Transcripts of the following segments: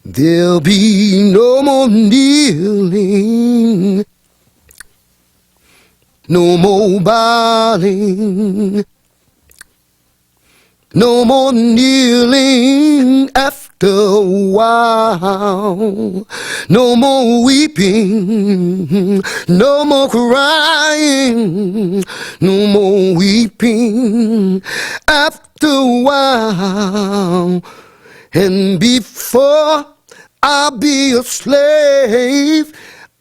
There'll be no more kneeling, no more bowing, no more kneeling after a while, no more weeping, no more crying, no more weeping after a while. And before I'll be a slave,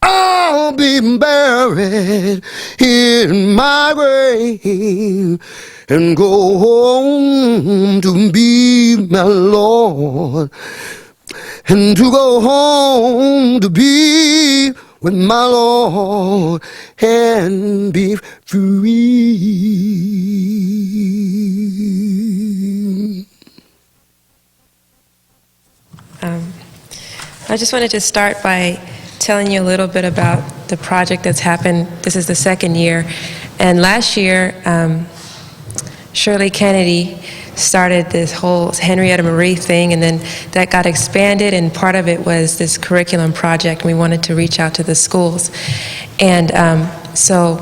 I'll be buried in my grave and go home to be my Lord, and to go home to be with my Lord and be free. I just wanted to start by telling you a little bit about the project that's happened. This is the second year. And last year, Shirley Kennedy started this whole Henrietta Marie thing, and then that got expanded, and part of it was this curriculum project. We wanted to reach out to the schools. And so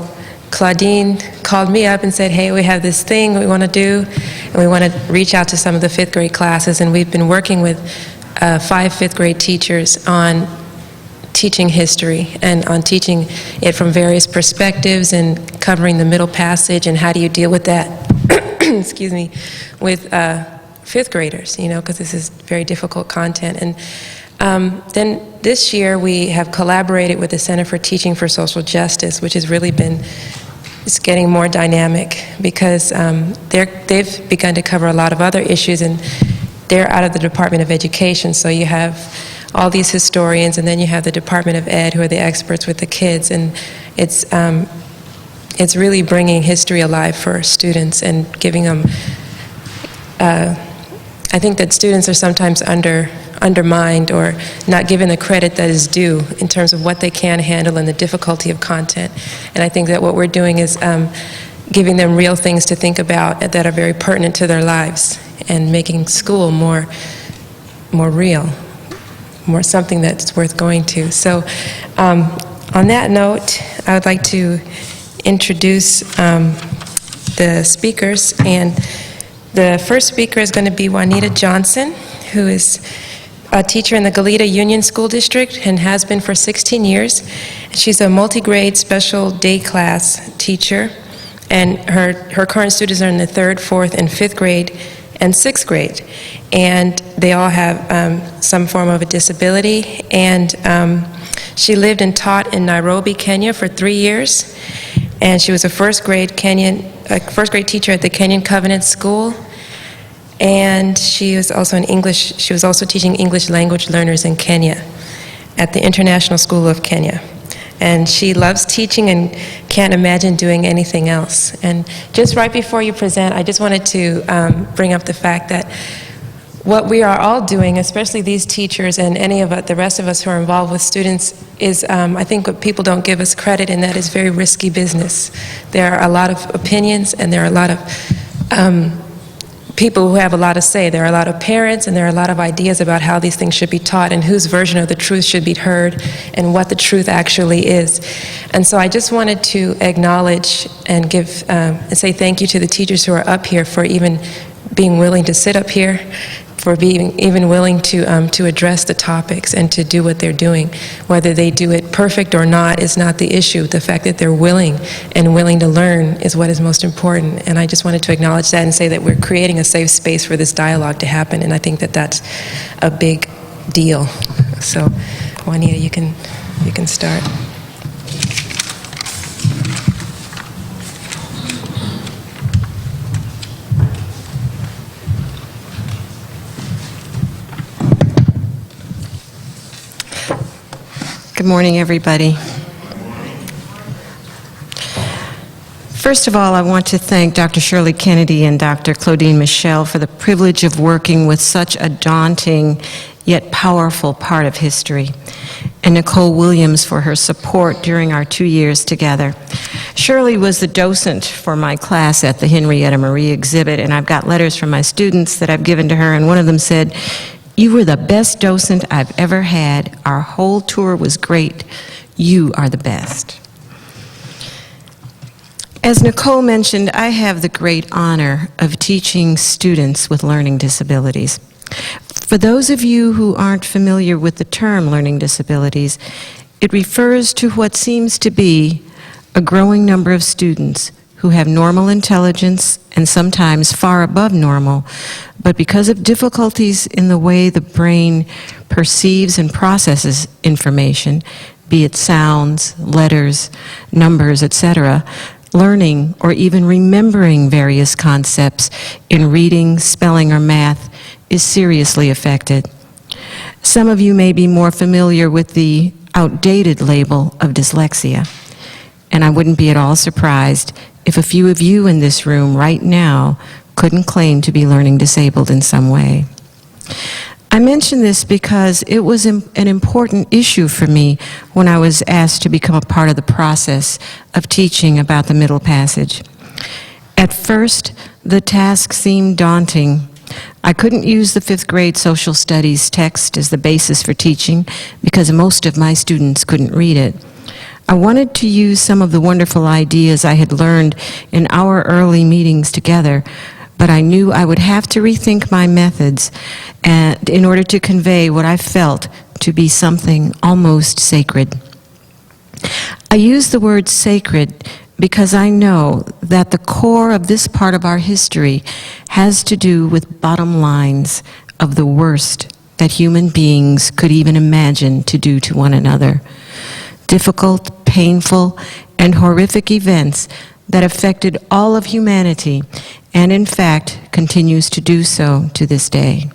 Claudine called me up and said, hey, we have this thing we want to do, and we want to reach out to some of the fifth grade classes. And we've been working with 5 fifth grade teachers on teaching history and on teaching it from various perspectives and covering the Middle Passage and how do you deal with that, excuse me, with fifth graders, you know, because this is very difficult content. And then this year we have collaborated with the Center for Teaching for Social Justice, which has really been, it's getting more dynamic because they've begun to cover a lot of other issues, and they're out of the Department of Education, so you have all these historians, and then you have the Department of Ed, who are the experts with the kids, and it's really bringing history alive for students and giving them, I think that students are sometimes undermined or not given the credit that is due in terms of what they can handle and the difficulty of content. And I think that what we're doing is giving them real things to think about that are very pertinent to their lives and making school more real, more something that's worth going to. So on that note, I would like to introduce the speakers, and the first speaker is going to be Juanita Johnson, who is a teacher in the Goleta Union School District and has been for 16 years. She's a multi-grade special day class teacher, and her current students are in the 3rd, 4th, and 5th grade and 6th grade. And they all have some form of a disability. And she lived and taught in Nairobi, Kenya for 3 years. And she was a first grade teacher at the Kenyan Covenant School. And she was also teaching English language learners in Kenya at the International School of Kenya. And she loves teaching and can't imagine doing anything else. And just right before you present, I just wanted to bring up the fact that what we are all doing, especially these teachers and any of the rest of us who are involved with students, is I think what people don't give us credit in that is very risky business. There are a lot of opinions, and there are a lot of people who have a lot to say. There are a lot of parents, and there are a lot of ideas about how these things should be taught and whose version of the truth should be heard and what the truth actually is. And so I just wanted to acknowledge and give and say thank you to the teachers who are up here for even being willing to sit up here, for being even willing to address the topics and to do what they're doing. Whether they do it perfect or not is not the issue. The fact that they're willing and willing to learn is what is most important. And I just wanted to acknowledge that and say that we're creating a safe space for this dialogue to happen, and I think that that's a big deal. So, Juanita, you can start. Good morning, everybody. First of all, I want to thank Dr. Shirley Kennedy and Dr. Claudine Michel for the privilege of working with such a daunting yet powerful part of history, and Nicole Williams for her support during our 2 years together. Shirley was the docent for my class at the Henrietta Marie exhibit, and I've got letters from my students that I've given to her, and one of them said, You were the best docent I've ever had. Our whole tour was great. You are the best. As Nicole mentioned, I have the great honor of teaching students with learning disabilities. For those of you who aren't familiar with the term learning disabilities, it refers to what seems to be a growing number of students who have normal intelligence and sometimes far above normal, but because of difficulties in the way the brain perceives and processes information, be it sounds, letters, numbers, etc., learning or even remembering various concepts in reading, spelling, or math is seriously affected. Some of you may be more familiar with the outdated label of dyslexia, and I wouldn't be at all surprised if a few of you in this room right now couldn't claim to be learning disabled in some way. I mention this because it was an important issue for me when I was asked to become a part of the process of teaching about the Middle Passage. At first, the task seemed daunting. I couldn't use the 5th grade social studies text as the basis for teaching because most of my students couldn't read it. I wanted to use some of the wonderful ideas I had learned in our early meetings together, but I knew I would have to rethink my methods in order to convey what I felt to be something almost sacred. I use the word sacred because I know that the core of this part of our history has to do with bottom lines of the worst that human beings could even imagine to do to one another. Difficult, painful, and horrific events that affected all of humanity and in fact continues to do so to this day.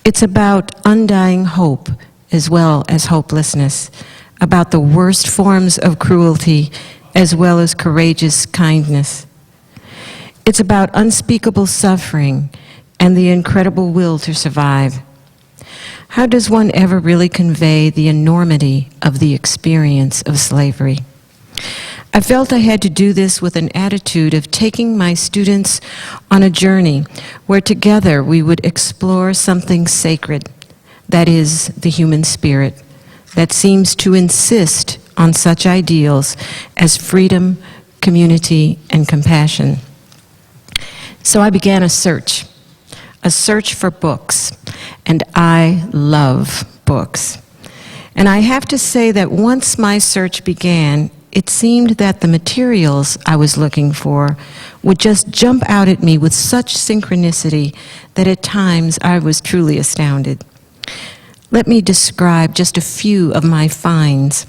It's about undying hope as well as hopelessness, about the worst forms of cruelty as well as courageous kindness. It's about unspeakable suffering and the incredible will to survive. How does one ever really convey the enormity of the experience of slavery? I felt I had to do this with an attitude of taking my students on a journey where together we would explore something sacred, that is, the human spirit, that seems to insist on such ideals as freedom, community, and compassion. So I began a search for books, and I love books. And I have to say that once my search began, it seemed that the materials I was looking for would just jump out at me with such synchronicity that at times I was truly astounded. Let me describe just a few of my finds.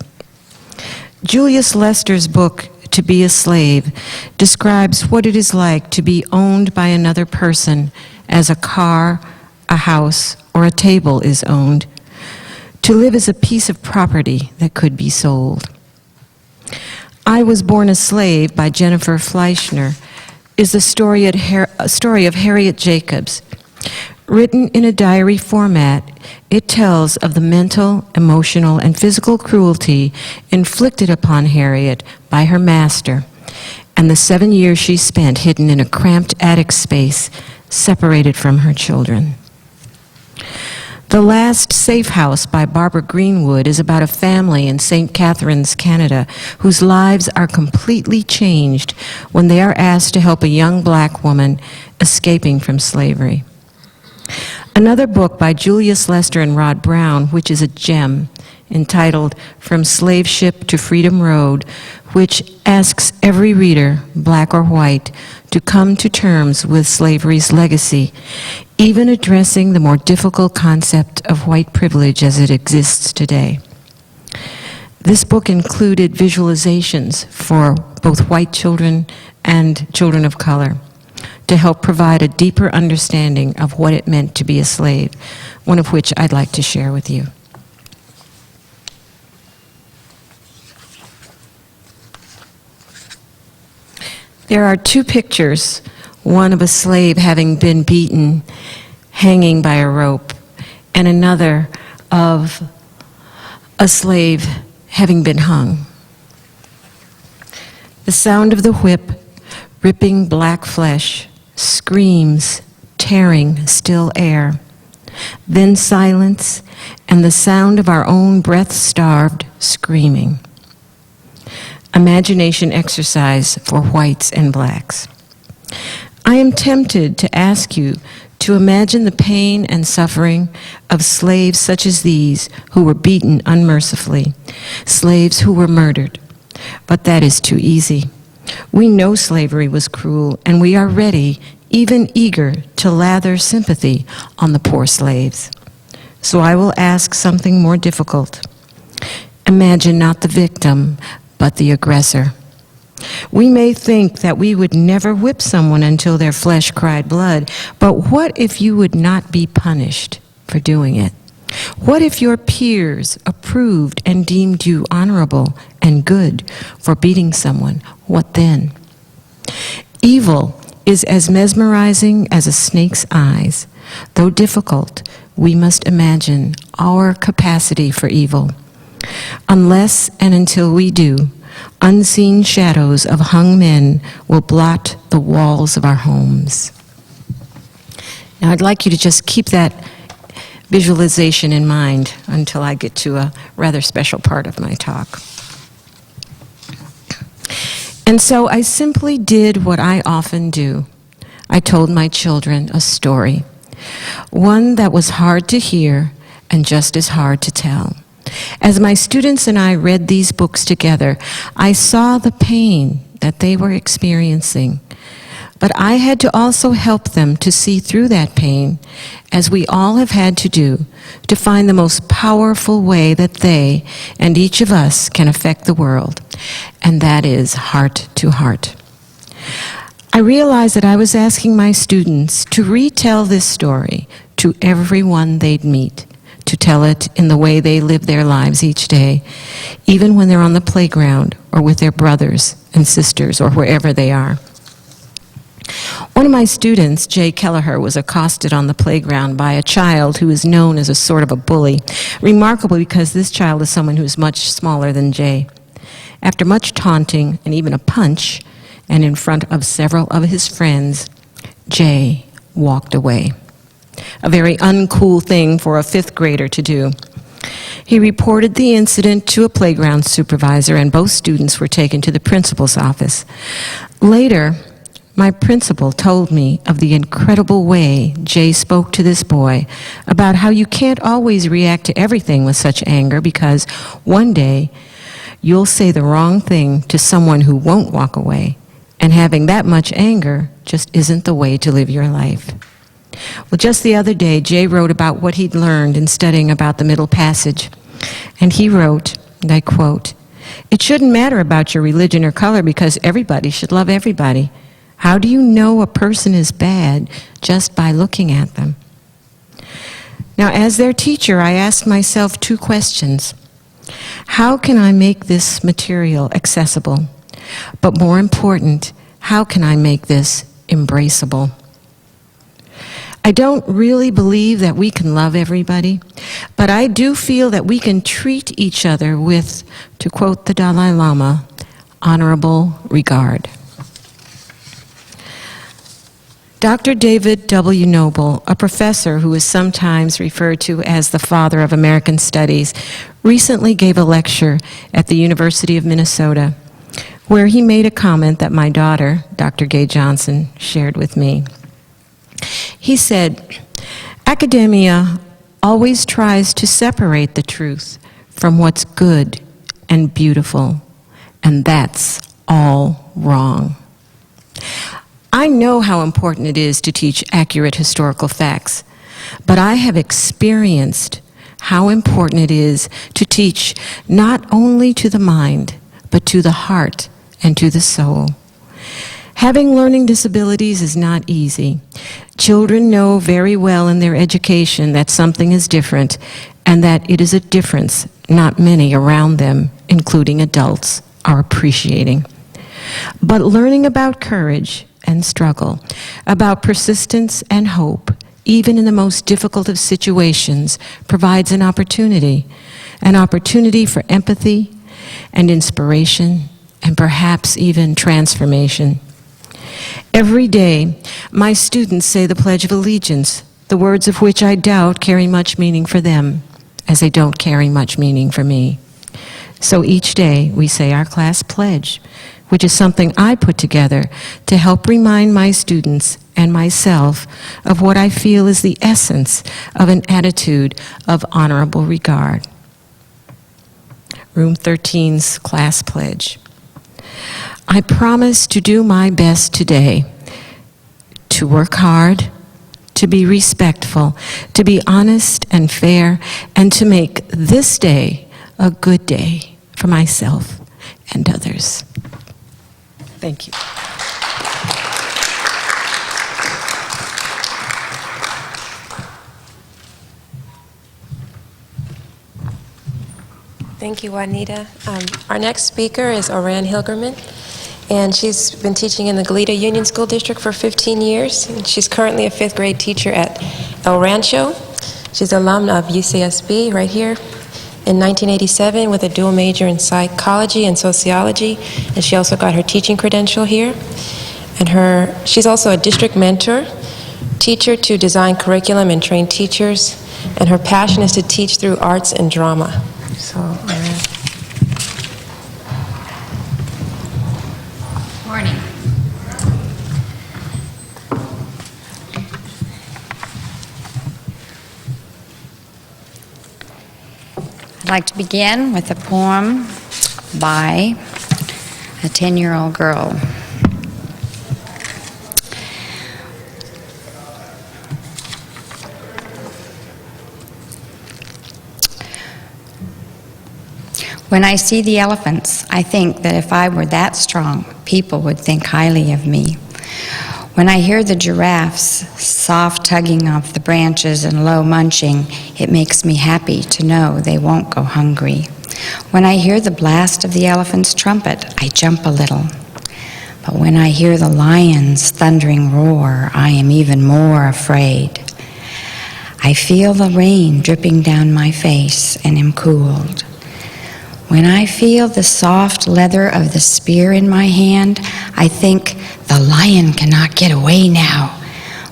Julius Lester's book, To Be a Slave, describes what it is like to be owned by another person as a car, a house, or a table is owned, to live as a piece of property that could be sold. I Was Born a Slave by Jennifer Fleischner is the story of Harriet Jacobs. Written in a diary format, it tells of the mental, emotional, and physical cruelty inflicted upon Harriet by her master, and the 7 years she spent hidden in a cramped attic space, separated from her children. The Last Safe House by Barbara Greenwood is about a family in St. Catharines, Canada, whose lives are completely changed when they are asked to help a young black woman escaping from slavery. Another book by Julius Lester and Rod Brown, which is a gem, entitled From Slave Ship to Freedom Road, which asks every reader, black or white, to come to terms with slavery's legacy, even addressing the more difficult concept of white privilege as it exists today. This book included visualizations for both white children and children of color to help provide a deeper understanding of what it meant to be a slave, one of which I'd like to share with you. There are two pictures, one of a slave having been beaten, hanging by a rope, and another of a slave having been hung. The sound of the whip, ripping black flesh, screams, tearing still air. then silence, and the sound of our own breath-starved screaming. Imagination exercise for whites and blacks. I am tempted to ask you to imagine the pain and suffering of slaves such as these who were beaten unmercifully, slaves who were murdered. But that is too easy. We know slavery was cruel, and we are ready, even eager, to lather sympathy on the poor slaves. So I will ask something more difficult. Imagine not the victim, but the aggressor. We may think that we would never whip someone until their flesh cried blood, but what if you would not be punished for doing it? What if your peers approved and deemed you honorable and good for beating someone? What then? Evil is as mesmerizing as a snake's eyes. Though difficult, we must imagine our capacity for evil. Unless and until we do, unseen shadows of hung men will blot the walls of our homes. Now, I'd like you to just keep that visualization in mind until I get to a rather special part of my talk. And so I simply did what I often do. I told my children a story, one that was hard to hear and just as hard to tell. As my students and I read these books together, I saw the pain that they were experiencing. But I had to also help them to see through that pain, as we all have had to do, to find the most powerful way that they and each of us can affect the world, and that is heart to heart. I realized that I was asking my students to retell this story to everyone they'd meet, to tell it in the way they live their lives each day, even when they're on the playground or with their brothers and sisters or wherever they are. One of my students, Jay Kelleher, was accosted on the playground by a child who is known as a sort of a bully, remarkable because this child is someone who is much smaller than Jay. After much taunting and even a punch, and in front of several of his friends, Jay walked away. A very uncool thing for a fifth grader to do. He reported the incident to a playground supervisor, and both students were taken to the principal's office. Later, my principal told me of the incredible way Jay spoke to this boy about how you can't always react to everything with such anger, because one day you'll say the wrong thing to someone who won't walk away, and having that much anger just isn't the way to live your life. Well, just the other day, Jay wrote about what he'd learned in studying about the Middle Passage. And he wrote, and I quote, "It shouldn't matter about your religion or color because everybody should love everybody. How do you know a person is bad just by looking at them?" Now, as their teacher, I asked myself two questions. How can I make this material accessible? But more important, how can I make this embraceable? I don't really believe that we can love everybody, but I do feel that we can treat each other with, to quote the Dalai Lama, honorable regard. Dr. David W. Noble, a professor who is sometimes referred to as the father of American studies, recently gave a lecture at the University of Minnesota, where he made a comment that my daughter, Dr. Gay Johnson, shared with me. He said, "Academia always tries to separate the truth from what's good and beautiful, and that's all wrong." I know how important it is to teach accurate historical facts, but I have experienced how important it is to teach not only to the mind, but to the heart and to the soul. Having learning disabilities is not easy. Children know very well in their education that something is different, and that it is a difference not many around them, including adults, are appreciating. But learning about courage and struggle, about persistence and hope, even in the most difficult of situations, provides an opportunity for empathy and inspiration, and perhaps even transformation. Every day, my students say the Pledge of Allegiance the words of which I doubt carry much meaning for them, as they don't carry much meaning for me. So each day we say our class pledge, which is something I put together to help remind my students and myself of what I feel is the essence of an attitude of honorable regard. Room 13's class pledge. I promise to do my best today, to work hard, to be respectful, to be honest and fair, and to make this day a good day for myself and others. Thank you. Thank you, Juanita. Our next speaker is Oran Hilgerman, and she's been teaching in the Goleta Union School District for 15 years. And she's currently a 5th grade teacher at El Rancho. She's an alum of UCSB right here in 1987 with a dual major in psychology and sociology, and she also got her teaching credential here. And she's also a district mentor, teacher to design curriculum and train teachers, and her passion is to teach through arts and drama. So, Morning. I'd like to begin with a poem by a 10-year-old girl. When I see the elephants, I think that if I were that strong, people would think highly of me. When I hear the giraffes soft tugging off the branches and low munching, it makes me happy to know they won't go hungry. When I hear the blast of the elephant's trumpet, I jump a little. But when I hear the lion's thundering roar, I am even more afraid. I feel the rain dripping down my face and am cooled. When I feel the soft leather of the spear in my hand, I think, the lion cannot get away now.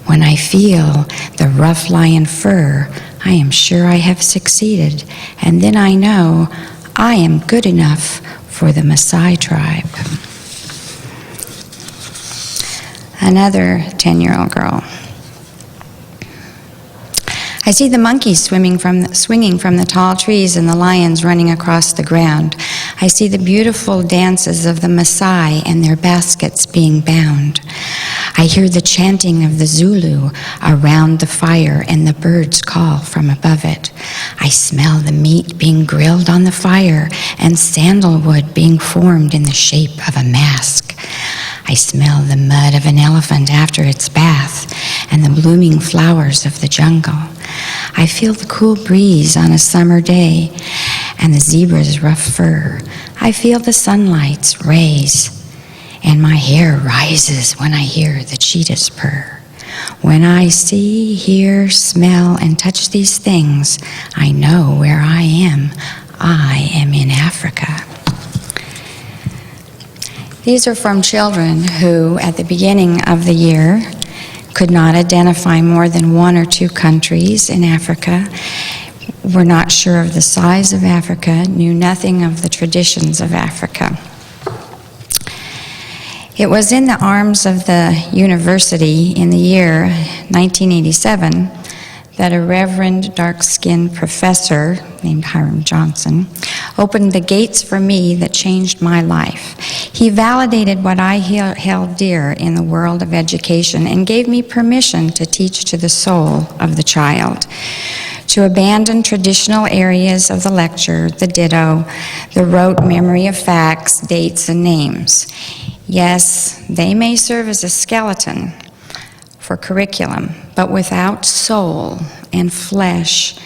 When I feel the rough lion fur, I am sure I have succeeded, and then I know I am good enough for the Maasai tribe. Another 10-year-old girl. I see the monkeys swinging from the tall trees and the lions running across the ground. I see the beautiful dances of the Maasai and their baskets being bound. I hear the chanting of the Zulu around the fire and the birds call from above it. I smell the meat being grilled on the fire and sandalwood being formed in the shape of a mask. I smell the mud of an elephant after its bath and the blooming flowers of the jungle. I feel the cool breeze on a summer day and the zebra's rough fur. I feel the sunlight's rays, and my hair rises when I hear the cheetah's purr. When I see, hear, smell, and touch these things, I know where I am. I am in Africa. These are from children who, at the beginning of the year, could not identify more than 1 or 2 countries in Africa, were not sure of the size of Africa, knew nothing of the traditions of Africa. It was in the arms of the university in the year 1987 that a reverend dark-skinned professor named Hiram Johnson opened the gates for me that changed my life. He validated what I held dear in the world of education and gave me permission to teach to the soul of the child, to abandon traditional areas of the lecture, the ditto, the rote memory of facts, dates, and names. Yes, they may serve as a skeleton for curriculum, but without soul and flesh,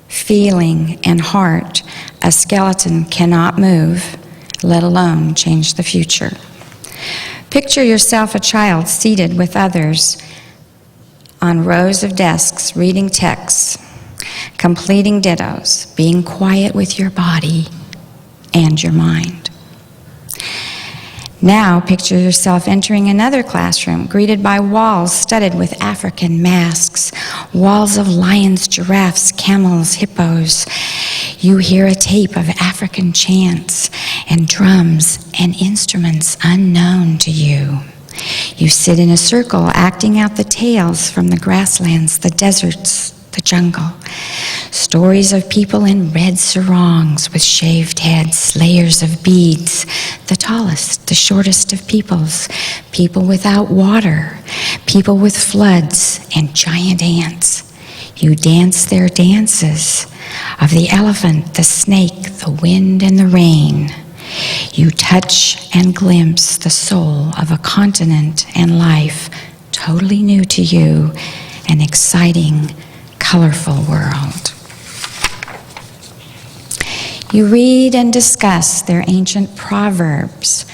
feeling and heart, a skeleton cannot move, let alone change the future. Picture yourself a child seated with others on rows of desks, reading texts, completing dittos, being quiet with your body and your mind. Now picture yourself entering another classroom, greeted by walls studded with African masks, walls of lions, giraffes, camels, hippos. You hear a tape of African chants and drums and instruments unknown to you. You sit in a circle, acting out the tales from the grasslands, the deserts, the jungle. Stories of people in red sarongs with shaved heads, slayers of beads, the tallest, the shortest of peoples, people without water, people with floods and giant ants. You dance their dances of the elephant, the snake, the wind, and the rain. You touch and glimpse the soul of a continent and life totally new to you, an exciting, colorful world. You read and discuss their ancient proverbs,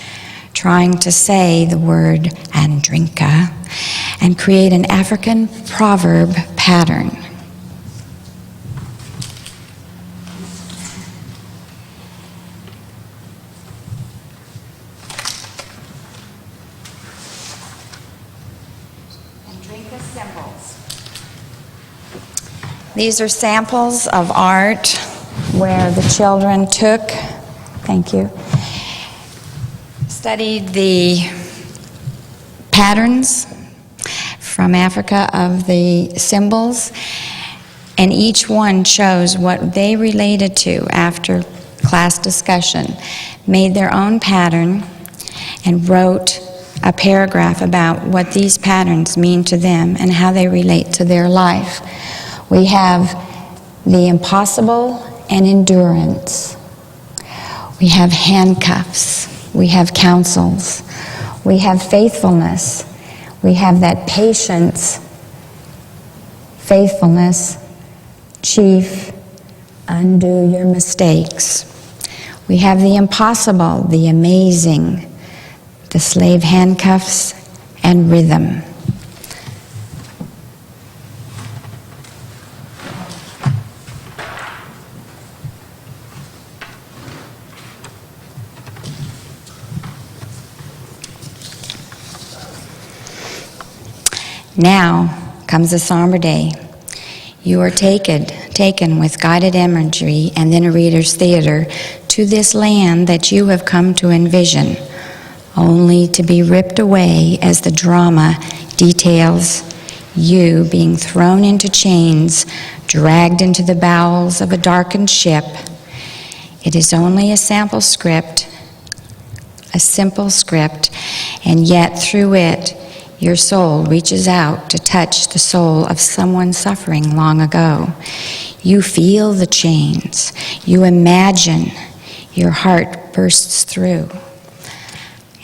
trying to say the word Andrinka and create an African proverb pattern. Andrinka symbols. These are samples of art where the children took, thank you, studied the patterns from Africa of the symbols, and each one chose what they related to after class discussion, made their own pattern, and wrote a paragraph about what these patterns mean to them and how they relate to their life. We have the impossible and endurance. We have handcuffs. We have counsels. We have faithfulness. We have that patience, faithfulness, chief, undo your mistakes. We have the impossible, the amazing, the slave handcuffs, and rhythm. Now comes a somber day. You are taken with guided imagery and then a reader's theater to this land that you have come to envision, only to be ripped away as the drama details you being thrown into chains, dragged into the bowels of a darkened ship. It is only a sample script, a simple script, and yet through it, your soul reaches out to touch the soul of someone suffering long ago. You feel the chains. You imagine. Your heart bursts through.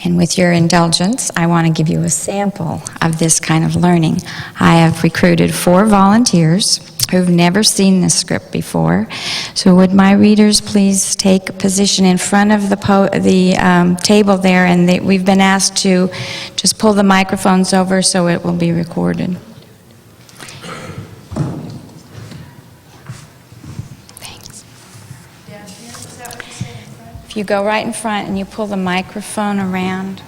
And with your indulgence, I want to give you a sample of this kind of learning. I have recruited 4 volunteers who've never seen this script before. So would my readers please take a position in front of the table there, and we've been asked to just pull the microphones over so it will be recorded. Thanks. If you go right in front and you pull the microphone around.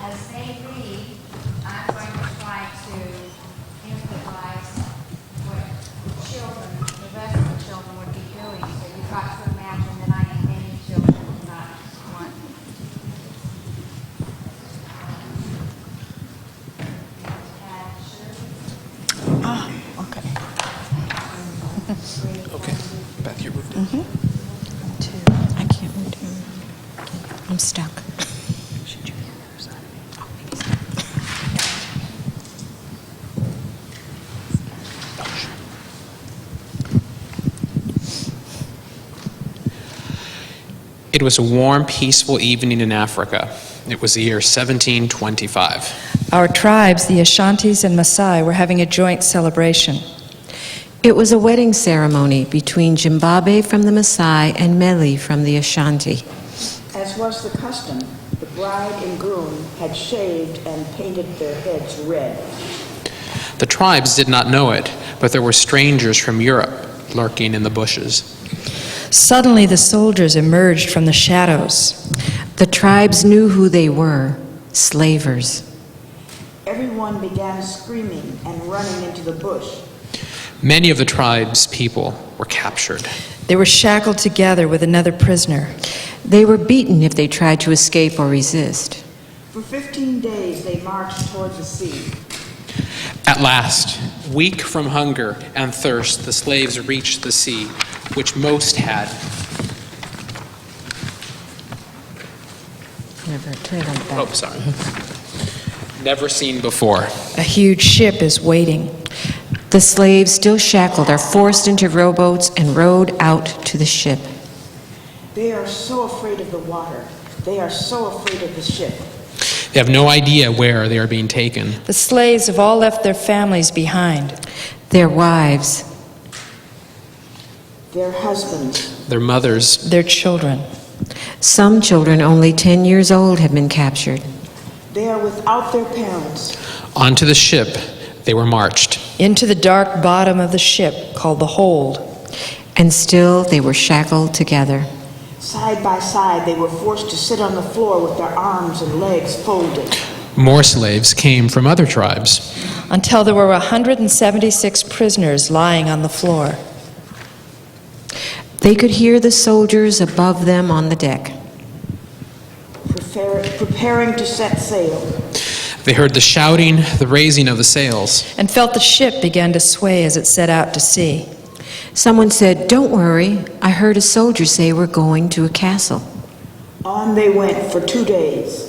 As they read, I'm going to try to improvise what children, the rest of the children would be doing. So you've got to imagine that I am many children, not one. Okay. Beth, you moved. I can't move him. I'm stuck. It was a warm, peaceful evening in Africa. It was the year 1725. Our tribes, the Ashantis and Maasai, were having a joint celebration. It was a wedding ceremony between Zimbabwe from the Maasai and Meli from the Ashanti. As was the custom, the bride and groom had shaved and painted their heads red. The tribes did not know it, but there were strangers from Europe lurking in the bushes. Suddenly the soldiers emerged from the shadows. The tribes knew who they were, slavers. Everyone began screaming and running into the bush. Many of the tribe's people were captured. They were shackled together with another prisoner. They were beaten if they tried to escape or resist. For 15 days they marched toward the sea. At last, weak from hunger and thirst, the slaves reached the sea, which most had never seen before. A huge ship is waiting. The slaves, still shackled, are forced into rowboats and rowed out to the ship. They are so afraid of the water. They are so afraid of the ship. They have no idea where they are being taken. The slaves have all left their families behind. Their wives, Their husbands, Their mothers, Their children. some children only 10 years old have been captured. they are without their parents. onto the ship they were marched. Into the dark bottom of the ship called the hold. And still they were shackled together. Side by side, they were forced to sit on the floor with their arms and legs folded. More slaves came from other tribes. Until there were 176 prisoners lying on the floor. They could hear the soldiers above them on the deck. Preparing to set sail. They heard the shouting, the raising of the sails. And felt the ship begin to sway as it set out to sea. Someone said, "Don't worry, I heard a soldier say we're going to a castle." On they went for 2 days.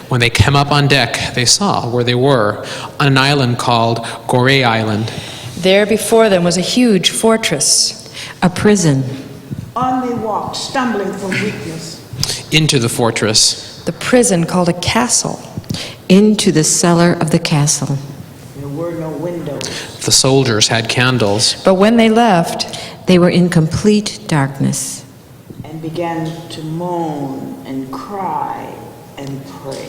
When they came up on deck, they saw where they were, on an island called Goree Island. There before them was a huge fortress. A prison. On they walked, stumbling from weakness. Into the fortress, The prison called a castle. Into the cellar of the castle. There were no windows. the soldiers had candles. But when they left, They were in complete darkness. And began to moan and cry and pray.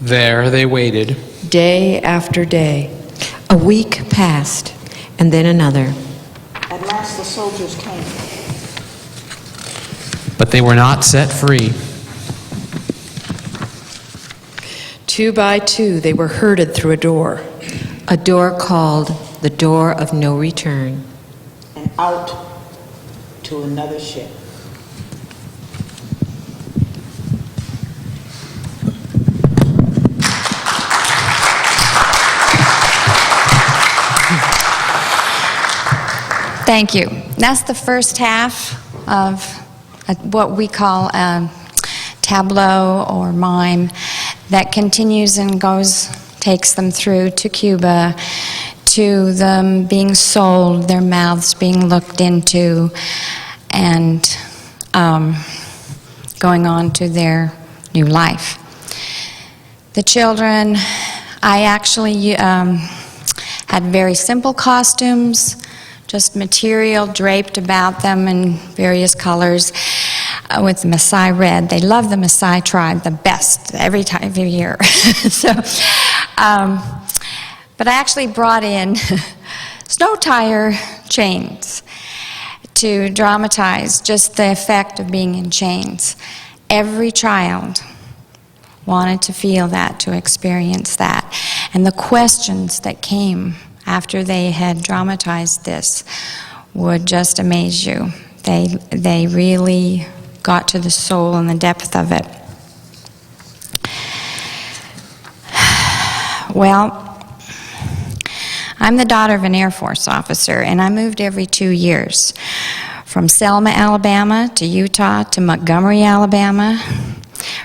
There they waited. day after day, A week passed, and then another. At last the soldiers came. But they were not set free. 2 by 2, they were herded through a door. A door called the Door of No Return. And out to another ship. Thank you. That's the first half of what we call a tableau or mime that continues and takes them through to Cuba, to them being sold, their mouths being looked into, and going on to their new life. The children, I actually had very simple costumes, just material draped about them in various colors with the Maasai red. They love the Maasai tribe the best every year. So, but I actually brought in snow tire chains to dramatize just the effect of being in chains. Every child wanted to feel that, to experience that. And the questions that came after they had dramatized this would just amaze you. They really got to the soul and the depth of it. Well, I'm the daughter of an Air Force officer, and I moved every 2 years. From Selma, Alabama, to Utah, to Montgomery, Alabama,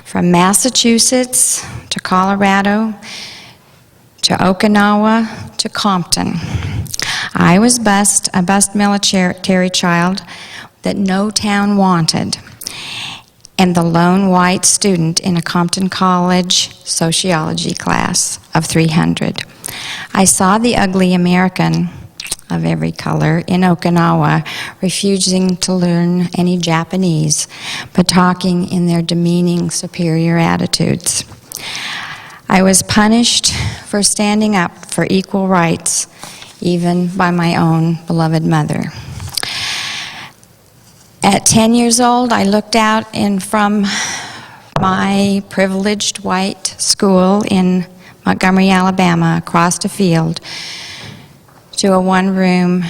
from Massachusetts to Colorado, to Okinawa, to Compton. I was a bused military child that no town wanted, and the lone white student in a Compton College sociology class of 300. I saw the ugly American of every color in Okinawa refusing to learn any Japanese, but talking in their demeaning, superior attitudes. I was punished for standing up for equal rights, even by my own beloved mother. At 10 years old, I looked out from my privileged white school in Montgomery, Alabama, across a field, to a one-room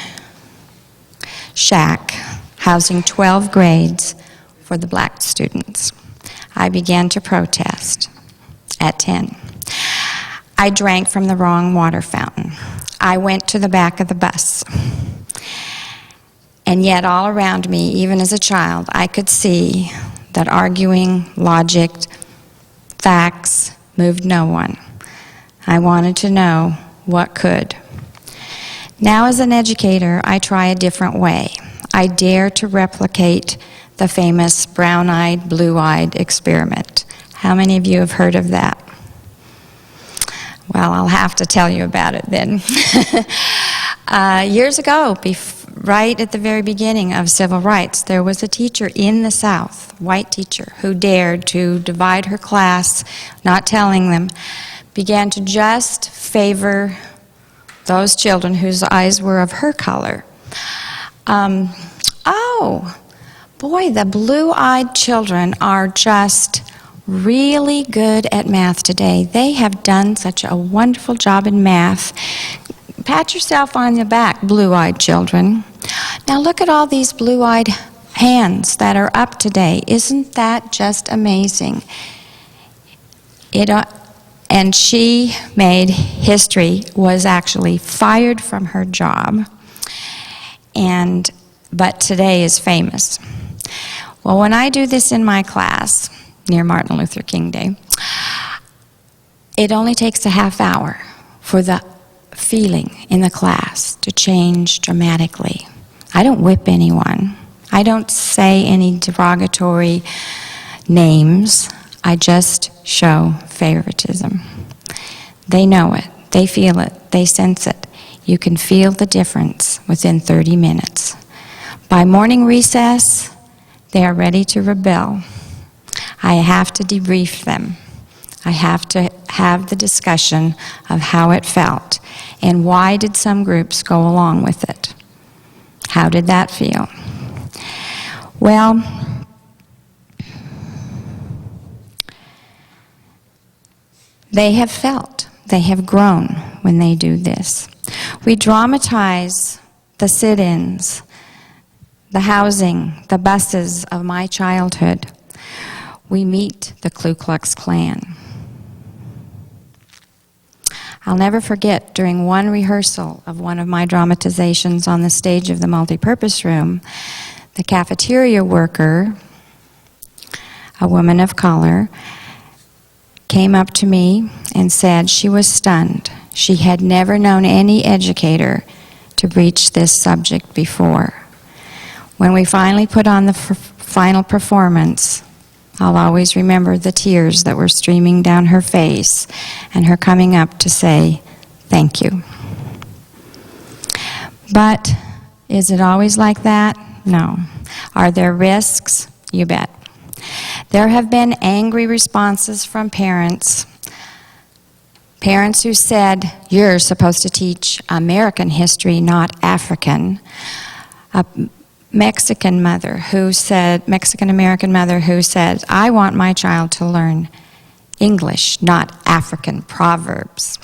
shack housing 12 grades for the black students. I began to protest at 10. I drank from the wrong water fountain. I went to the back of the bus. And yet all around me, even as a child, I could see that arguing, logic, facts moved no one. I wanted to know what could. Now as an educator, I try a different way. I dare to replicate the famous brown-eyed, blue-eyed experiment. How many of you have heard of that? Well, I'll have to tell you about it then. Years ago, right at the very beginning of civil rights, there was a teacher in the South, white teacher, who dared to divide her class, not telling them, began to just favor those children whose eyes were of her color. Oh, boy, the blue-eyed children are just really good at math today. They have done such a wonderful job in math. Pat yourself on the back, blue-eyed children. Now look at all these blue-eyed hands that are up today. Isn't that just amazing? And she made history, was actually fired from her job, but today is famous. Well, when I do this in my class, near Martin Luther King Day, it only takes a half hour for the feeling in the class to change dramatically. I don't whip anyone. I don't say any derogatory names. I just show favoritism. They know it. They feel it. They sense it. You can feel the difference within 30 minutes. By morning recess, they are ready to rebel. I have to debrief them. I have to have the discussion of how it felt and why did some groups go along with it. How did that feel? Well, they have felt, they have grown when they do this. We dramatize the sit-ins, the housing, the buses of my childhood. We meet the Ku Klux Klan. I'll never forget, during one rehearsal of one of my dramatizations on the stage of the multipurpose room, the cafeteria worker, a woman of color, came up to me and said she was stunned. She had never known any educator to breach this subject before. When we finally put on the final performance, I'll always remember the tears that were streaming down her face and her coming up to say, "Thank you." But is it always like that? No. Are there risks? You bet. There have been angry responses from parents. Parents who said, "You're supposed to teach American history, not African." A Mexican American mother who said, "I want my child to learn English, not African proverbs."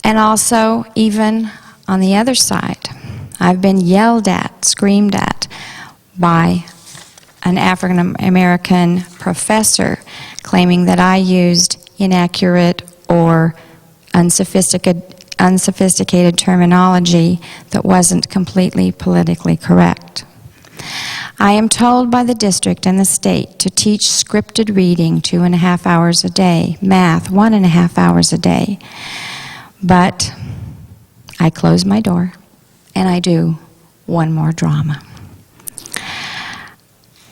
And also, even on the other side, I've been yelled at, screamed at by an African American professor claiming that I used inaccurate or unsophisticated terminology that wasn't completely politically correct. I am told by the district and the state to teach scripted reading 2.5 hours a day, math 1.5 hours a day. But I close my door and I do one more drama.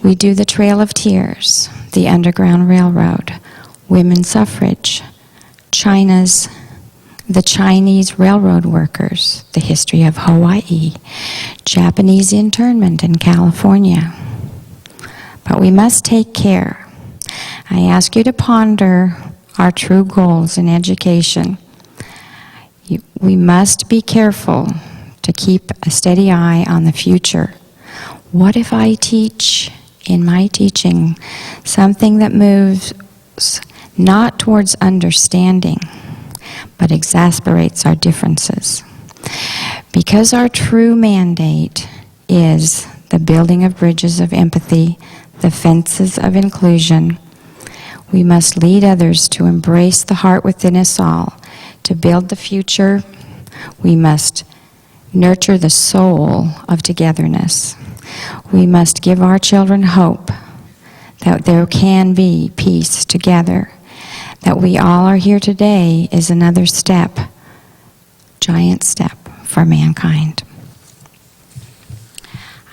We do the Trail of Tears, the Underground Railroad, women's suffrage, the Chinese railroad workers, the history of Hawaii, Japanese internment in California. But we must take care. I ask you to ponder our true goals in education. We must be careful to keep a steady eye on the future. What if I teach in my teaching, something that moves not towards understanding, but exasperates our differences. Because our true mandate is the building of bridges of empathy, the fences of inclusion, we must lead others to embrace the heart within us all. To build the future, we must nurture the soul of togetherness. We must give our children hope that there can be peace together. That we all are here today is another step, giant step for mankind.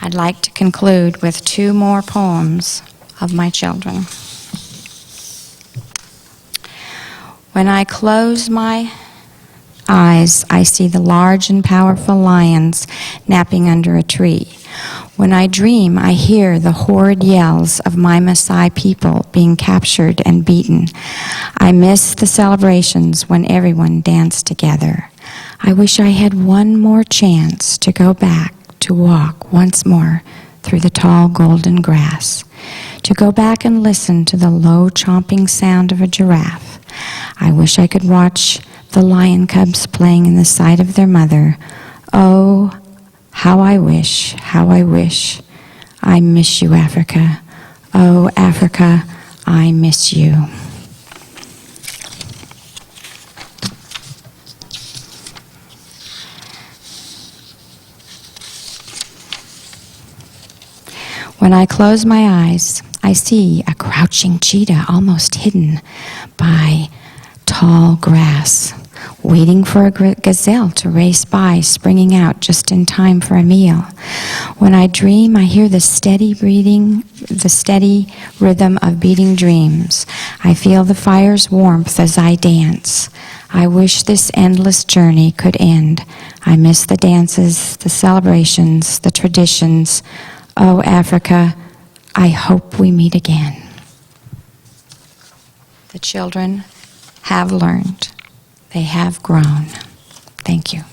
I'd like to conclude with 2 more poems of my children. When I close my eyes, I see the large and powerful lions napping under a tree. When I dream, I hear the horrid yells of my Maasai people being captured and beaten. I miss the celebrations when everyone danced together. I wish I had one more chance to go back to walk once more through the tall golden grass, to go back and listen to the low chomping sound of a giraffe. I wish I could watch the lion cubs playing in the sight of their mother. Oh, how I wish, how I wish. I miss you, Africa. Oh, Africa, I miss you. When I close my eyes, I see a crouching cheetah almost hidden by tall grass, waiting for a gazelle to race by, springing out just in time for a meal. When I dream, I hear the steady breathing, the steady rhythm of beating dreams. I feel the fire's warmth as I dance. I wish this endless journey could end. I miss the dances, the celebrations, the traditions. Oh, Africa, I hope we meet again. The children have learned. They have grown. Thank you.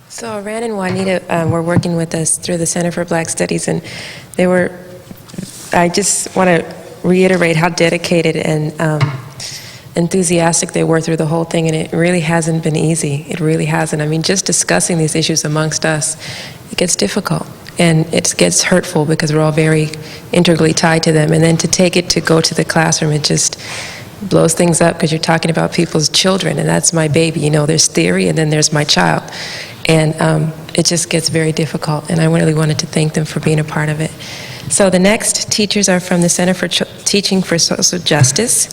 So Ran and Juanita were working with us through the Center for Black Studies, and I just want to reiterate how dedicated and enthusiastic they were through the whole thing, and it really hasn't been easy. It really hasn't. I mean, just discussing these issues amongst us, it gets difficult, and it gets hurtful because we're all very integrally tied to them. And then to take it to go to the classroom, it just blows things up because you're talking about people's children, and that's my baby. You know, there's theory, and then there's my child. And it just gets very difficult, and I really wanted to thank them for being a part of it. So the next teachers are from the Center for Teaching for Social Justice,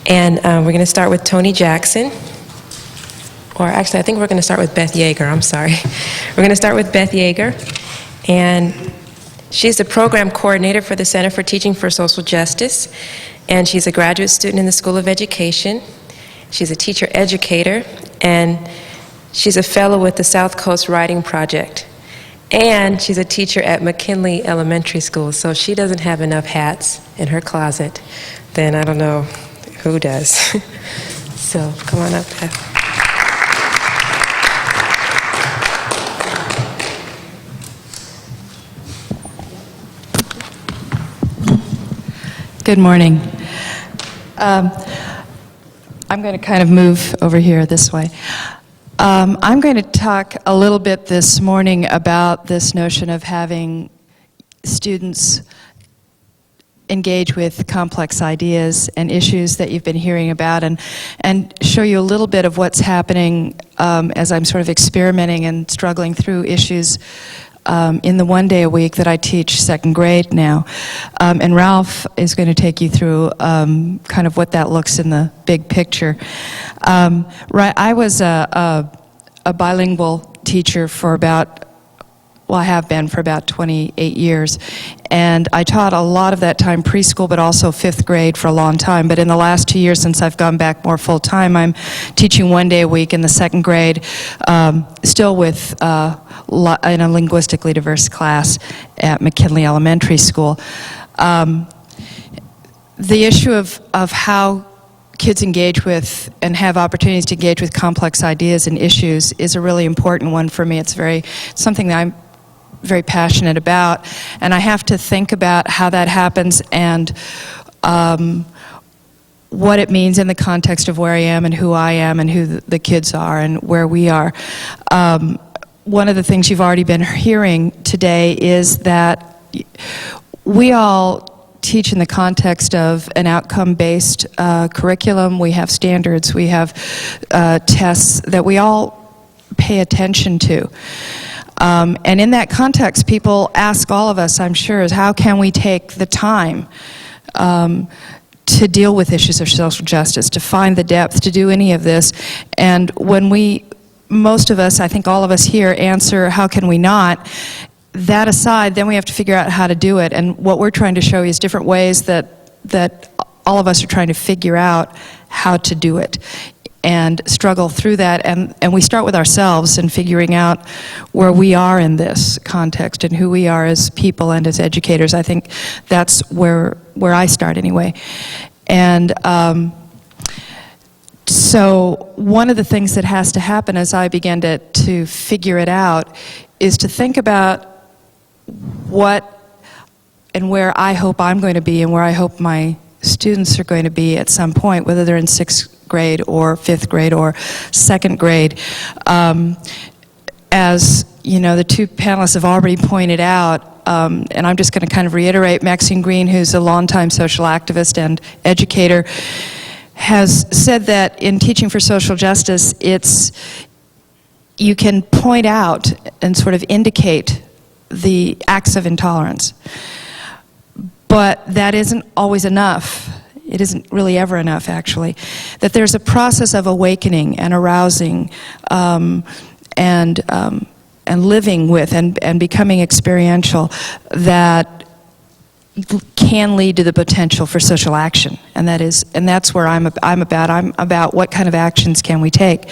and we're going to start with Tony Jackson. Or actually, I think we're going to start with Beth Yeager. I'm sorry. We're going to start with Beth Yeager, and she's the program coordinator for the Center for Teaching for Social Justice, and she's a graduate student in the School of Education. She's a teacher educator, and she's a fellow with the South Coast Writing Project. And she's a teacher at McKinley Elementary School, so if she doesn't have enough hats in her closet, then I don't know who does. So come on up, Beth. Good morning. I'm going to kind of move over here this way. I'm going to talk a little bit this morning about this notion of having students engage with complex ideas and issues that you've been hearing about, and show you a little bit of what's happening as I'm sort of experimenting and struggling through issues in the 1 day a week that I teach second grade now. And Ralph is going to take you through kind of what that looks in the big picture. I was a bilingual teacher for I have been for about 28 years. And I taught a lot of that time preschool, but also fifth grade for a long time. But in the last 2 years, since I've gone back more full time, I'm teaching 1 day a week in the second grade, still with in a linguistically diverse class at McKinley Elementary School. The issue of how kids engage with and have opportunities to engage with complex ideas and issues is a really important one for me. It's something that I'm very passionate about, and I have to think about how that happens and what it means in the context of where I am and who I am and who the kids are and where we are. One of the things you've already been hearing today is that we all teach in the context of an outcome-based curriculum. We have standards, we have tests that we all pay attention to. And in that context, people ask all of us, I'm sure, is how can we take the time to deal with issues of social justice, to find the depth, to do any of this. And when most of us, I think all of us here, answer, how can we not? That aside, then we have to figure out how to do it. And what we're trying to show you is different ways that all of us are trying to figure out how to do it and struggle through that. And we start with ourselves and figuring out where we are in this context and who we are as people and as educators. I think that's where I start anyway. And so one of the things that has to happen as I began to figure it out is to think about what and where I hope I'm going to be and where I hope my students are going to be at some point, whether they're in 6th grade or 5th grade or 2nd grade. As you know, the two panelists have already pointed out, and I'm just going to kind of reiterate, Maxine Green, who's a longtime social activist and educator, has said that in teaching for social justice, you can point out and sort of indicate the acts of intolerance. But that isn't always enough. It isn't really ever enough, actually. That there's a process of awakening and arousing and living with and becoming experiential that can lead to the potential for social action, and that's where I'm about what kind of actions can we take.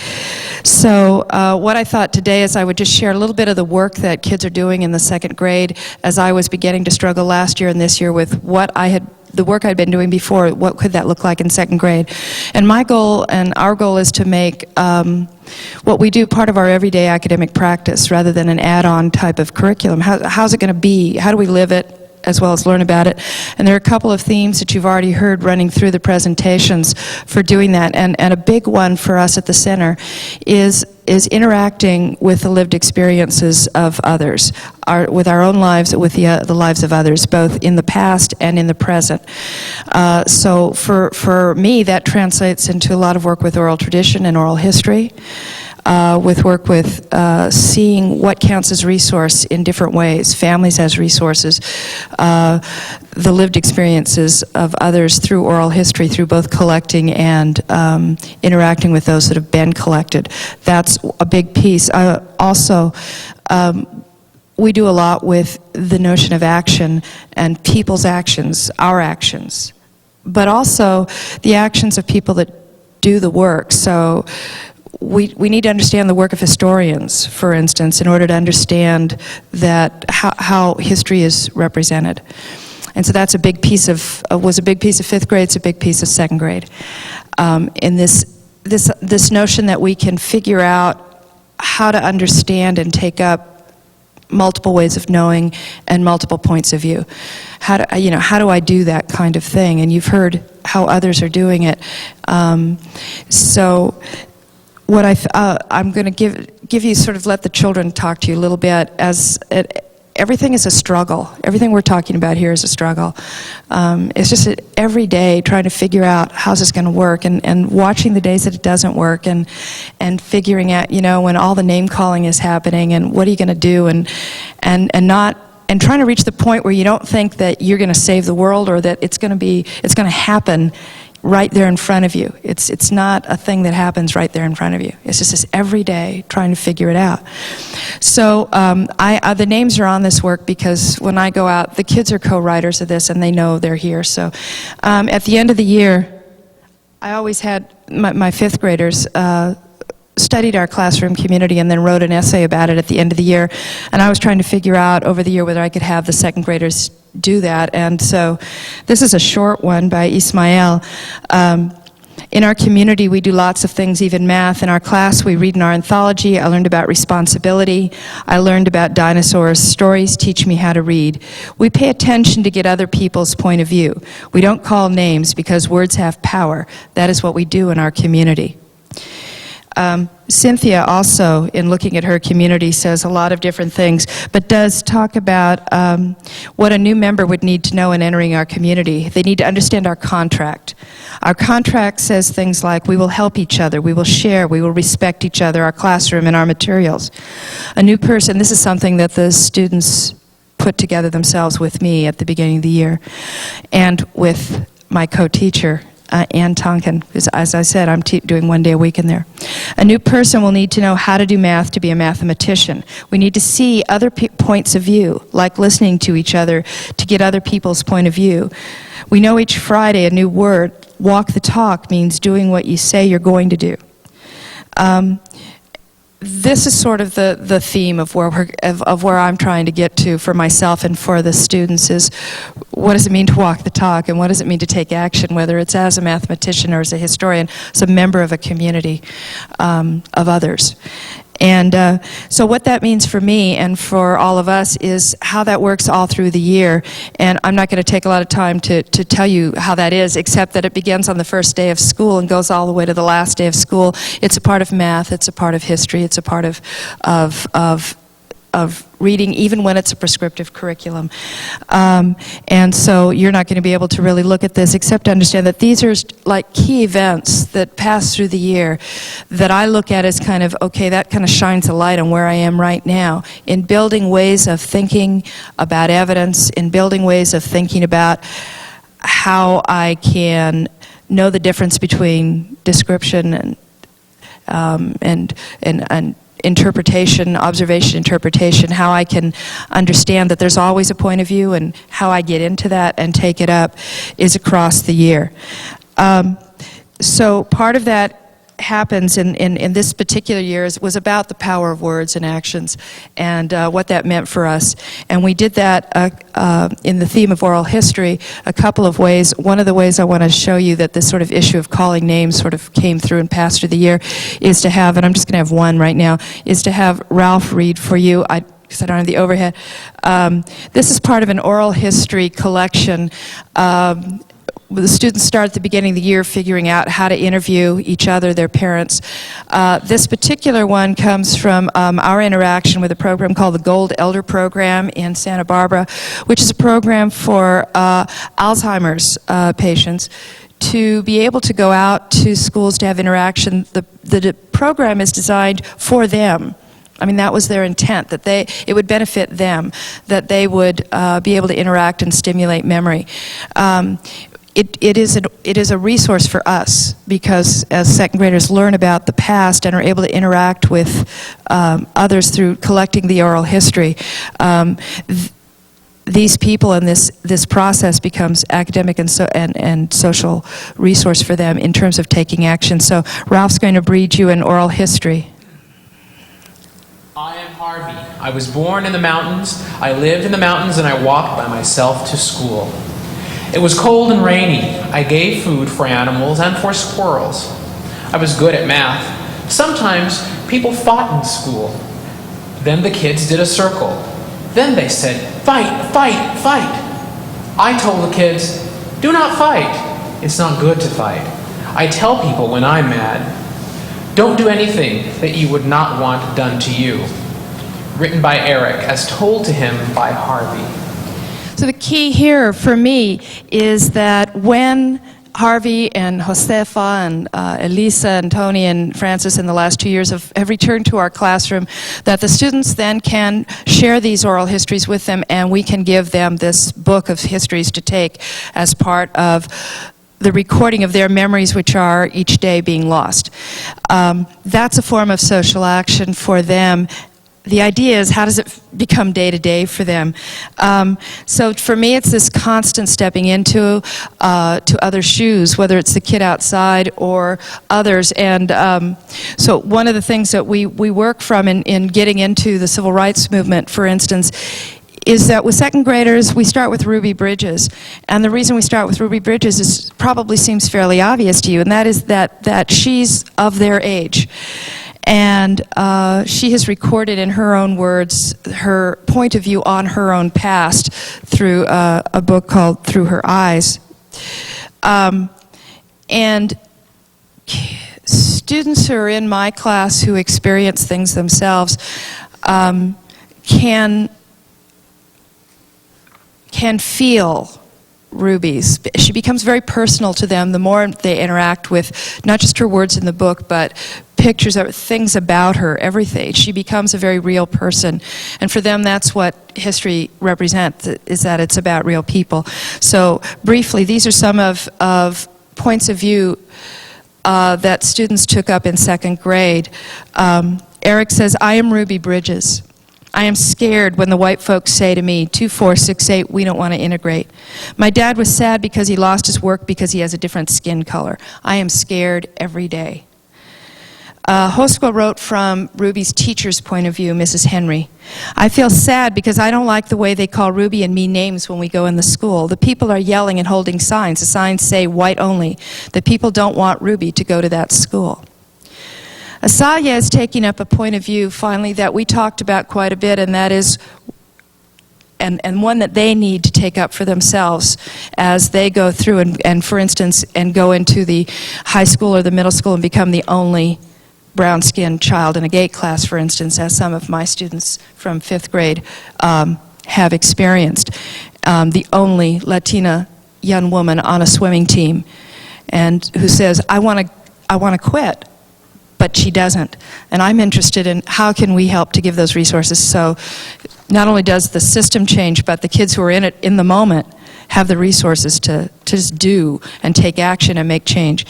So what I thought today is I would just share a little bit of the work that kids are doing in the 2nd grade as I was beginning to struggle last year and this year with the work I'd been doing before. What could that look like in 2nd grade? And my goal and our goal is to make what we do part of our everyday academic practice rather than an add-on type of curriculum. How's it going to be? How do we live it as well as learn about it? And there are a couple of themes that you've already heard running through the presentations for doing that. And a big one for us at the center is interacting with the lived experiences of others, with our own lives, with the lives of others, both in the past and in the present. So for me, that translates into a lot of work with oral tradition and oral history. With work with seeing what counts as resource in different ways, families as resources, the lived experiences of others through oral history, through both collecting and interacting with those that have been collected. That's a big piece. Also, we do a lot with the notion of action and people's actions, our actions, but also the actions of people that do the work. So we need to understand the work of historians, for instance, in order to understand that how history is represented. And so that's a big piece was a big piece of 5th grade, it's a big piece of 2nd grade. In this notion that we can figure out how to understand and take up multiple ways of knowing and multiple points of view. How do I do that kind of thing? And you've heard how others are doing it. So what I'm going to give you, sort of let the children talk to you a little bit, everything is a struggle. Everything we're talking about here is a struggle. It's just every day trying to figure out how's this going to work, and watching the days that it doesn't work, and figuring out, when all the name calling is happening, and what are you going to do, and trying to reach the point where you don't think that you're going to save the world or that it's going to happen right there in front of you. It's not a thing that happens right there in front of you. It's just this every day trying to figure it out. So the names are on this work because when I go out, the kids are co-writers of this and they know they're here. So at the end of the year, I always had my 5th graders studied our classroom community and then wrote an essay about it at the end of the year. And I was trying to figure out over the year whether I could have the 2nd graders do that. And so this is a short one by Ismael. In our community, we do lots of things, even math. In our class, we read in our anthology. I learned about responsibility. I learned about dinosaurs. Stories teach me how to read. We pay attention to get other people's point of view. We don't call names because words have power. That is what we do in our community. Cynthia also, in looking at her community, says a lot of different things, but does talk about what a new member would need to know in entering our community. They need to understand our contract. Our contract says things like, we will help each other, we will share, we will respect each other, our classroom and our materials. A new person, this is something that the students put together themselves with me at the beginning of the year, and with my co-teacher, Ann Tonkin, because as I said, I'm doing 1 day a week in there. A new person will need to know how to do math to be a mathematician. We need to see other points of view, like listening to each other to get other people's point of view. We know each Friday a new word. Walk the talk means doing what you say you're going to do. This is sort of the theme of where I'm trying to get to for myself and for the students is, what does it mean to walk the talk, and what does it mean to take action, whether it's as a mathematician or as a historian, as a member of a community of others. And so what that means for me and for all of us is how that works all through the year. And I'm not going to take a lot of time to tell you how that is, except that it begins on the first day of school and goes all the way to the last day of school. It's a part of math, it's a part of history, it's a part of reading, even when it's a prescriptive curriculum. And so you're not going to be able to really look at this except to understand that these are like key events that pass through the year that I look at as kind of, okay, that kind of shines a light on where I am right now in building ways of thinking about evidence, in building ways of thinking about how I can know the difference between description and interpretation, observation, interpretation, how I can understand that there's always a point of view, and how I get into that and take it up is across the year. So part of that happens in this particular year was about the power of words and actions and what that meant for us. And we did that in the theme of oral history a couple of ways. One of the ways I want to show you that this sort of issue of calling names sort of came through and passed through the year is to have, and I'm just going to have one right now, is to have Ralph read for you. Because I don't have the overhead. This is part of an oral history collection. The students start at the beginning of the year figuring out how to interview each other, their parents. This particular one comes from our interaction with a program called the Gold Elder Program in Santa Barbara, which is a program for Alzheimer's patients to be able to go out to schools to have interaction. The program is designed for them. I mean, that was their intent, that it would benefit them, that they would be able to interact and stimulate memory. It is a resource for us because as second graders learn about the past and are able to interact with others through collecting the oral history, these people and this process becomes academic and social resource for them in terms of taking action. So Ralph's going to read you an oral history. I am Harvey. I was born in the mountains. I lived in the mountains and I walked by myself to school. It was cold and rainy. I gave food for animals and for squirrels. I was good at math. Sometimes people fought in school. Then the kids did a circle. Then they said, fight, fight, fight. I told the kids, do not fight. It's not good to fight. I tell people when I'm mad, don't do anything that you would not want done to you. Written by Eric, as told to him by Harvey. So the key here for me is that when Harvey and Josefa and Elisa and Tony and Francis in the last 2 years have returned to our classroom, that the students then can share these oral histories with them, and we can give them this book of histories to take as part of the recording of their memories, which are each day being lost. That's a form of social action for them. The idea is, how does it become day-to-day for them? So for me, it's this constant stepping into to other shoes, whether it's the kid outside or others. And so one of the things that we work from in getting into the civil rights movement, for instance, is that with second graders, we start with Ruby Bridges. And the reason we start with Ruby Bridges is probably seems fairly obvious to you, and that is that she's of their age. And she has recorded in her own words her point of view on her own past through a book called Through Her Eyes. And students who are in my class who experience things themselves can feel Ruby's. She becomes very personal to them the more they interact with not just her words in the book, but pictures of things about her, everything. She becomes a very real person. And for them, that's what history represents, is that it's about real people. So briefly, these are some of points of view that students took up in second grade. Eric says, I am Ruby Bridges. I am scared when the white folks say to me, 2468, we don't want to integrate. My dad was sad because he lost his work because he has a different skin color. I am scared every day. Hosco wrote from Ruby's teacher's point of view, Mrs. Henry. I feel sad because I don't like the way they call Ruby and me names when we go in the school. The people are yelling and holding signs. The signs say white only. The people don't want Ruby to go to that school. Asalia is taking up a point of view, finally, that we talked about quite a bit, and that is, and one that they need to take up for themselves as they go through and for instance, and go into the high school or the middle school and become the only brown-skinned child in a gate class, for instance, as some of my students from 5th grade have experienced. The only Latina young woman on a swimming team, and who says, I want to quit. But she doesn't. And I'm interested in how can we help to give those resources so not only does the system change, but the kids who are in it in the moment have the resources to just do and take action and make change.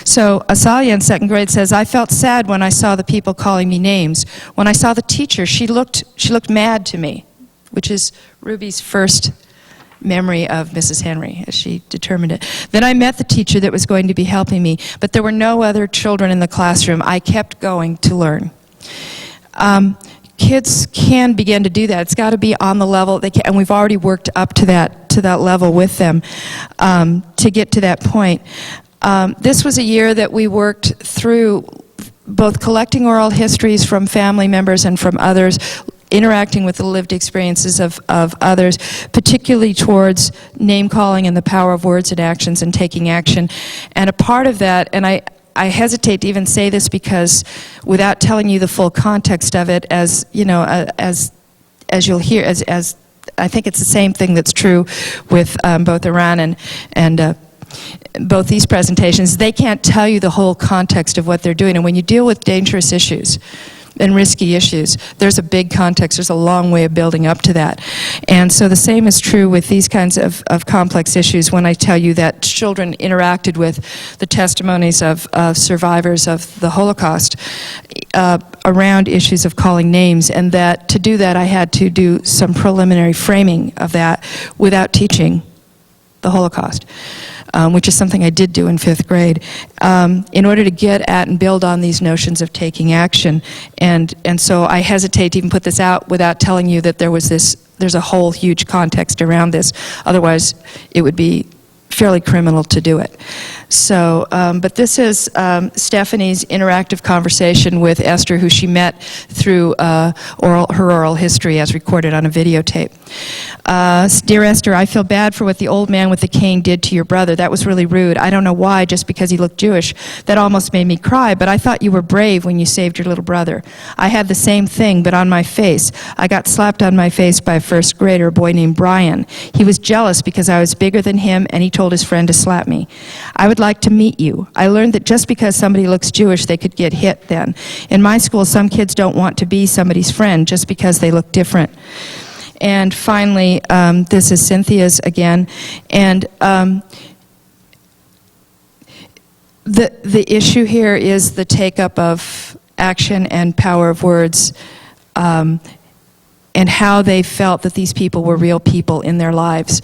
So Asalia in second grade says, I felt sad when I saw the people calling me names. When I saw the teacher, she looked mad to me, which is Ruby's first memory of Mrs. Henry, as she determined it. Then I met the teacher that was going to be helping me, but there were no other children in the classroom. I kept going to learn. Kids can begin to do that. It's got to be on the level they can, and we've already worked up to that level with them to get to that point. This was a year that we worked through both collecting oral histories from family members and from others, interacting with the lived experiences of others, particularly towards name-calling and the power of words and actions and taking action. And a part of that, and I hesitate to even say this because without telling you the full context of it, as you know, as you'll hear, as I think it's the same thing that's true with both Iran and both these presentations. They can't tell you the whole context of what they're doing. And when you deal with dangerous issues and risky issues, there's a big context. There's a long way of building up to that. And so the same is true with these kinds of complex issues when I tell you that children interacted with the testimonies of survivors of the Holocaust around issues of calling names, and that to do that I had to do some preliminary framing of that without teaching the Holocaust. Which is something I did do in 5th grade, in order to get at and build on these notions of taking action. And so I hesitate to even put this out without telling you that there's a whole huge context around this. Otherwise, it would be fairly criminal to do it. So, but this is Stephanie's interactive conversation with Esther, who she met through her oral history as recorded on a videotape. Dear Esther, I feel bad for what the old man with the cane did to your brother. That was really rude. I don't know why, just because he looked Jewish. That almost made me cry, but I thought you were brave when you saved your little brother. I had the same thing, but on my face. I got slapped on my face by a first grader, a boy named Brian. He was jealous because I was bigger than him, and he told his friend to slap me. I would like to meet you. I learned that just because somebody looks Jewish, they could get hit then. In my school, some kids don't want to be somebody's friend just because they look different. And finally, this is Cynthia's again. And the issue here is the take-up of action and power of words, and how they felt that these people were real people in their lives.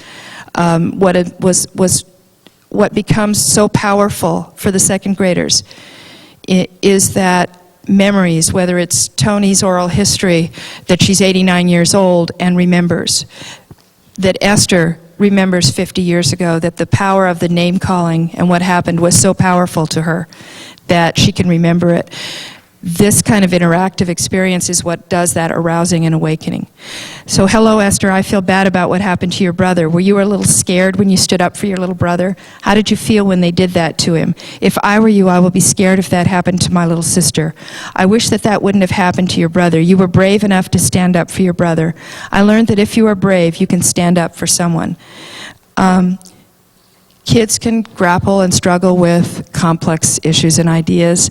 What becomes so powerful for the second graders is that memories, whether it's Tony's oral history, that she's 89 years old and remembers, that Esther remembers 50 years ago, that the power of the name calling and what happened was so powerful to her that she can remember it. This kind of interactive experience is what does that arousing and awakening. So hello, Esther, I feel bad about what happened to your brother. Were you a little scared when you stood up for your little brother? How did you feel when they did that to him? If I were you, I would be scared if that happened to my little sister. I wish that that wouldn't have happened to your brother. You were brave enough to stand up for your brother. I learned that if you are brave, you can stand up for someone. Kids can grapple and struggle with complex issues and ideas,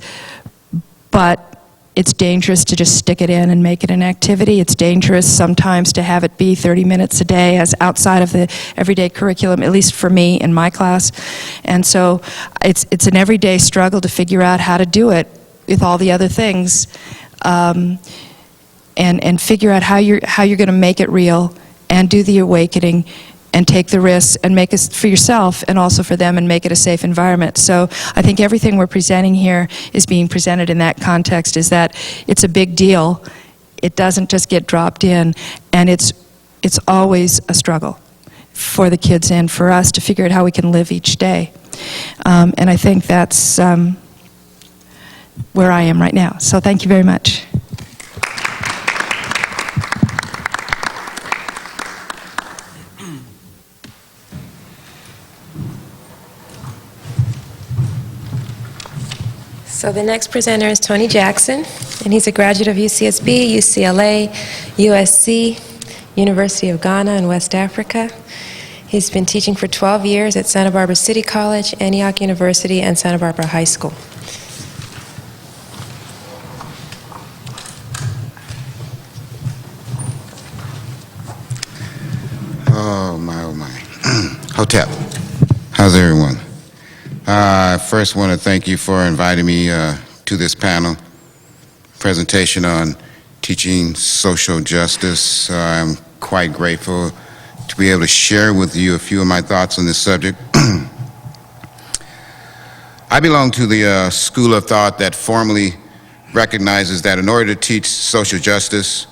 but it's dangerous to just stick it in and make it an activity. It's dangerous sometimes to have it be 30 minutes a day as outside of the everyday curriculum, at least for me in my class. And so it's an everyday struggle to figure out how to do it with all the other things, and figure out how you're going to make it real and do the awakening and take the risks and make it for yourself and also for them and make it a safe environment. So I think everything we're presenting here is being presented in that context, is that it's a big deal. It doesn't just get dropped in, and it's always a struggle for the kids and for us to figure out how we can live each day. And I think that's where I am right now. So thank you very much. So the next presenter is Tony Jackson, and he's a graduate of UCSB, UCLA, USC, University of Ghana in West Africa. He's been teaching for 12 years at Santa Barbara City College, Antioch University, and Santa Barbara High School. Oh my. Hotep, how's everyone? I first want to thank you for inviting me to this panel presentation on teaching social justice. I'm quite grateful to be able to share with you a few of my thoughts on this subject. I belong to the school of thought that formally recognizes that in order to teach social justice,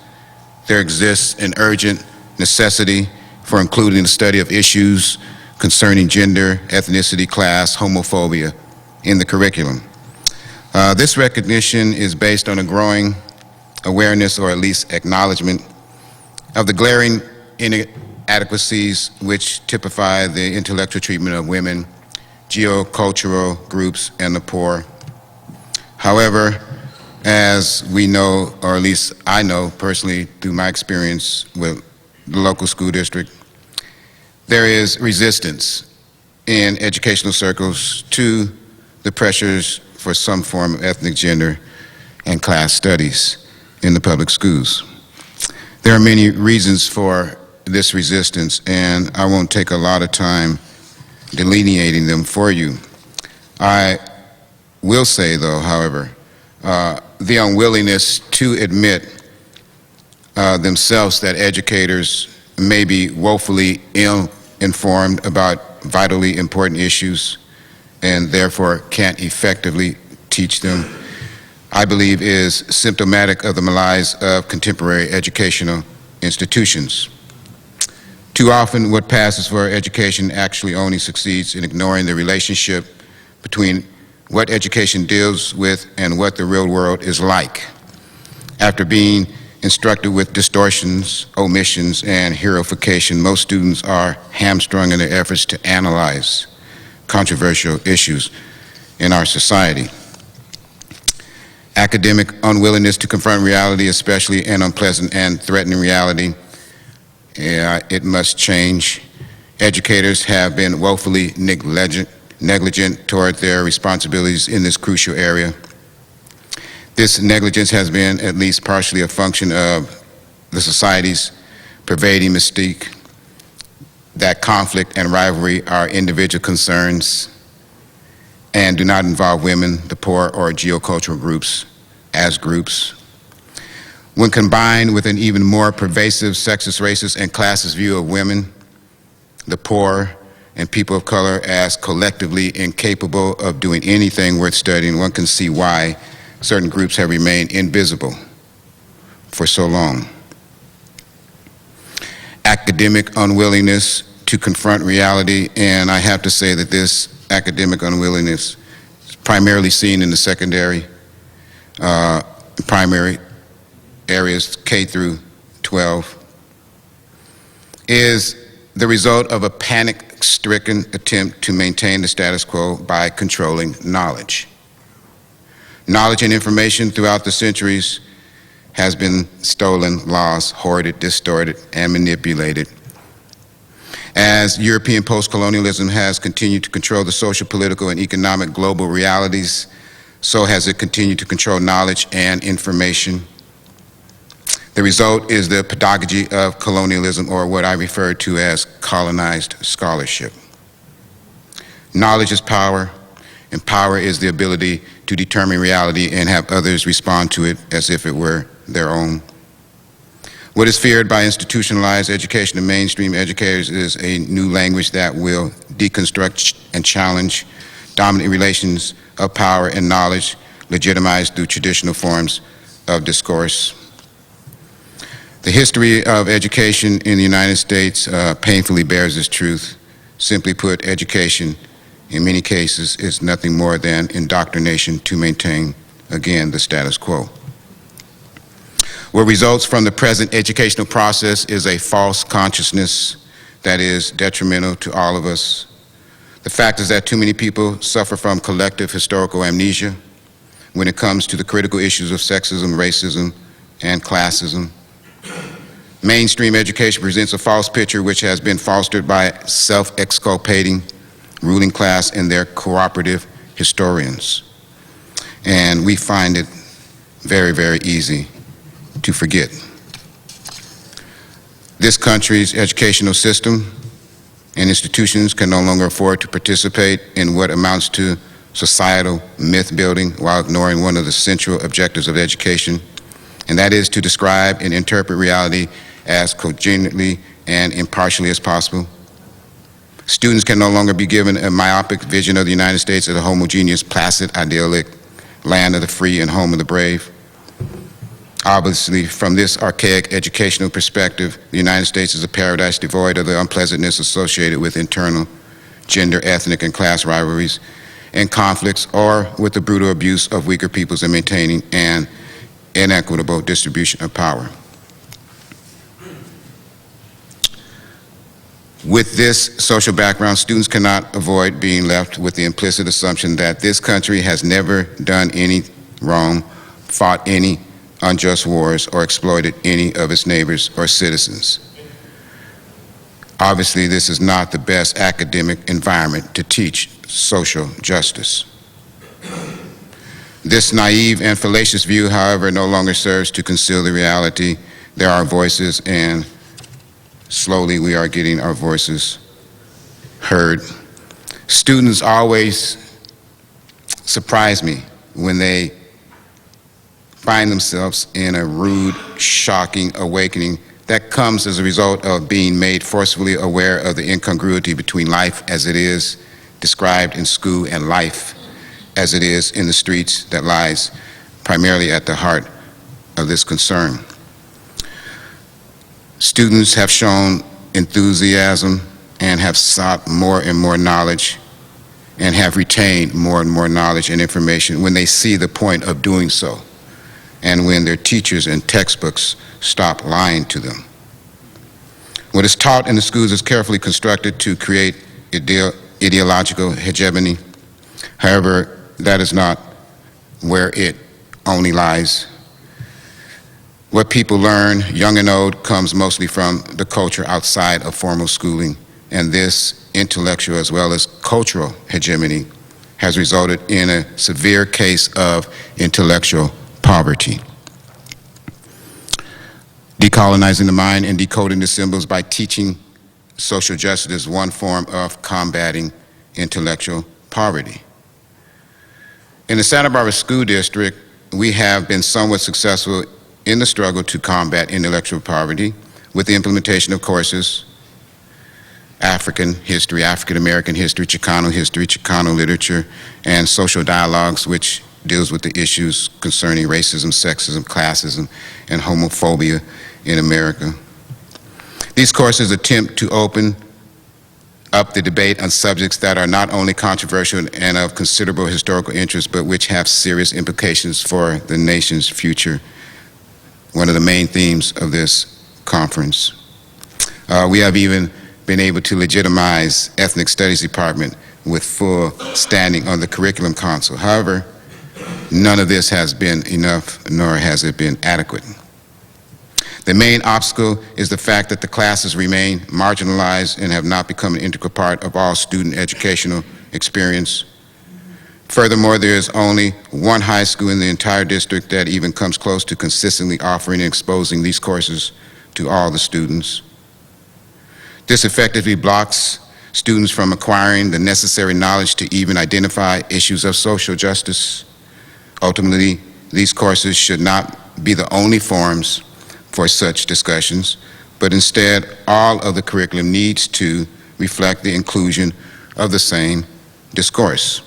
there exists an urgent necessity for including the study of issues concerning gender, ethnicity, class, homophobia in the curriculum. This recognition is based on a growing awareness, or at least acknowledgement, of the glaring inadequacies which typify the intellectual treatment of women, geocultural groups, and the poor. However, as we know, or at least I know personally through my experience with the local school district, there is resistance in educational circles to the pressures for some form of ethnic, gender, and class studies in the public schools. There are many reasons for this resistance, and I won't take a lot of time delineating them for you. I will say, though, however, the unwillingness to admit themselves that educators may be woefully ill-informed about vitally important issues and therefore can't effectively teach them, I believe is symptomatic of the malaise of contemporary educational institutions. Too often, what passes for education actually only succeeds in ignoring the relationship between what education deals with and what the real world is like. After being instructed with distortions, omissions, and heroification, most students are hamstrung in their efforts to analyze controversial issues in our society. Academic unwillingness to confront reality, especially an unpleasant and threatening reality, it must change. Educators have been woefully negligent toward their responsibilities in this crucial area. This negligence has been at least partially a function of the society's pervading mystique that conflict and rivalry are individual concerns and do not involve women, the poor, or geocultural groups as groups. When combined with an even more pervasive sexist, racist, and classist view of women, the poor, and people of color as collectively incapable of doing anything worth studying, one can see why certain groups have remained invisible for so long. Academic unwillingness to confront reality, and I have to say that this academic unwillingness is primarily seen in the secondary, primary areas, K through 12, is the result of a panic-stricken attempt to maintain the status quo by controlling knowledge. Knowledge and information throughout the centuries has been stolen, lost, hoarded, distorted, and manipulated. As European post-colonialism has continued to control the social, political, and economic global realities, so has it continued to control knowledge and information. The result is the pedagogy of colonialism, or what I refer to as colonized scholarship. Knowledge is power, and power is the ability to determine reality and have others respond to it as if it were their own. What is feared by institutionalized education and mainstream educators is a new language that will deconstruct and challenge dominant relations of power and knowledge legitimized through traditional forms of discourse. The history of education in the United States painfully bears this truth. Simply put, education, in many cases, is nothing more than indoctrination to maintain, again, the status quo. What results from the present educational process is a false consciousness that is detrimental to all of us. The fact is that too many people suffer from collective historical amnesia when it comes to the critical issues of sexism, racism, and classism. Mainstream education presents a false picture which has been fostered by self-exculpating ruling class and their cooperative historians. And we find it very, very easy to forget. This country's educational system and institutions can no longer afford to participate in what amounts to societal myth building while ignoring one of the central objectives of education, and that is to describe and interpret reality as cogently and impartially as possible. Students can no longer be given a myopic vision of the United States as a homogeneous, placid, idyllic land of the free and home of the brave. Obviously, from this archaic educational perspective, the United States is a paradise devoid of the unpleasantness associated with internal gender, ethnic, and class rivalries and conflicts, or with the brutal abuse of weaker peoples in maintaining an inequitable distribution of power. With this social background, students cannot avoid being left with the implicit assumption that this country has never done any wrong, fought any unjust wars, or exploited any of its neighbors or citizens. Obviously, this is not the best academic environment to teach social justice. This naive and fallacious view, however, no longer serves to conceal the reality. There are voices, and slowly we are getting our voices heard. Students always surprise me when they find themselves in a rude, shocking awakening that comes as a result of being made forcefully aware of the incongruity between life as it is described in school and life as it is in the streets that lies primarily at the heart of this concern. Students have shown enthusiasm and have sought more and more knowledge and have retained more and more knowledge and information when they see the point of doing so, and when their teachers and textbooks stop lying to them. What is taught in the schools is carefully constructed to create ideological hegemony. However, that is not where it only lies. What people learn, young and old, comes mostly from the culture outside of formal schooling, and this intellectual as well as cultural hegemony has resulted in a severe case of intellectual poverty. Decolonizing the mind and decoding the symbols by teaching social justice is one form of combating intellectual poverty. In the Santa Barbara School District, we have been somewhat successful in the struggle to combat intellectual poverty with the implementation of courses, African history, African American history, Chicano literature, and social dialogues, which deals with the issues concerning racism, sexism, classism, and homophobia in America. These courses attempt to open up the debate on subjects that are not only controversial and of considerable historical interest, but which have serious implications for the nation's future. One of the main themes of this conference. We have even been able to legitimize Ethnic Studies Department with full standing on the Curriculum Council. However, none of this has been enough, nor has it been adequate. The main obstacle is the fact that the classes remain marginalized and have not become an integral part of all student educational experience. Furthermore, there is only one high school in the entire district that even comes close to consistently offering and exposing these courses to all the students. This effectively blocks students from acquiring the necessary knowledge to even identify issues of social justice. Ultimately, these courses should not be the only forums for such discussions, but instead all of the curriculum needs to reflect the inclusion of the same discourse.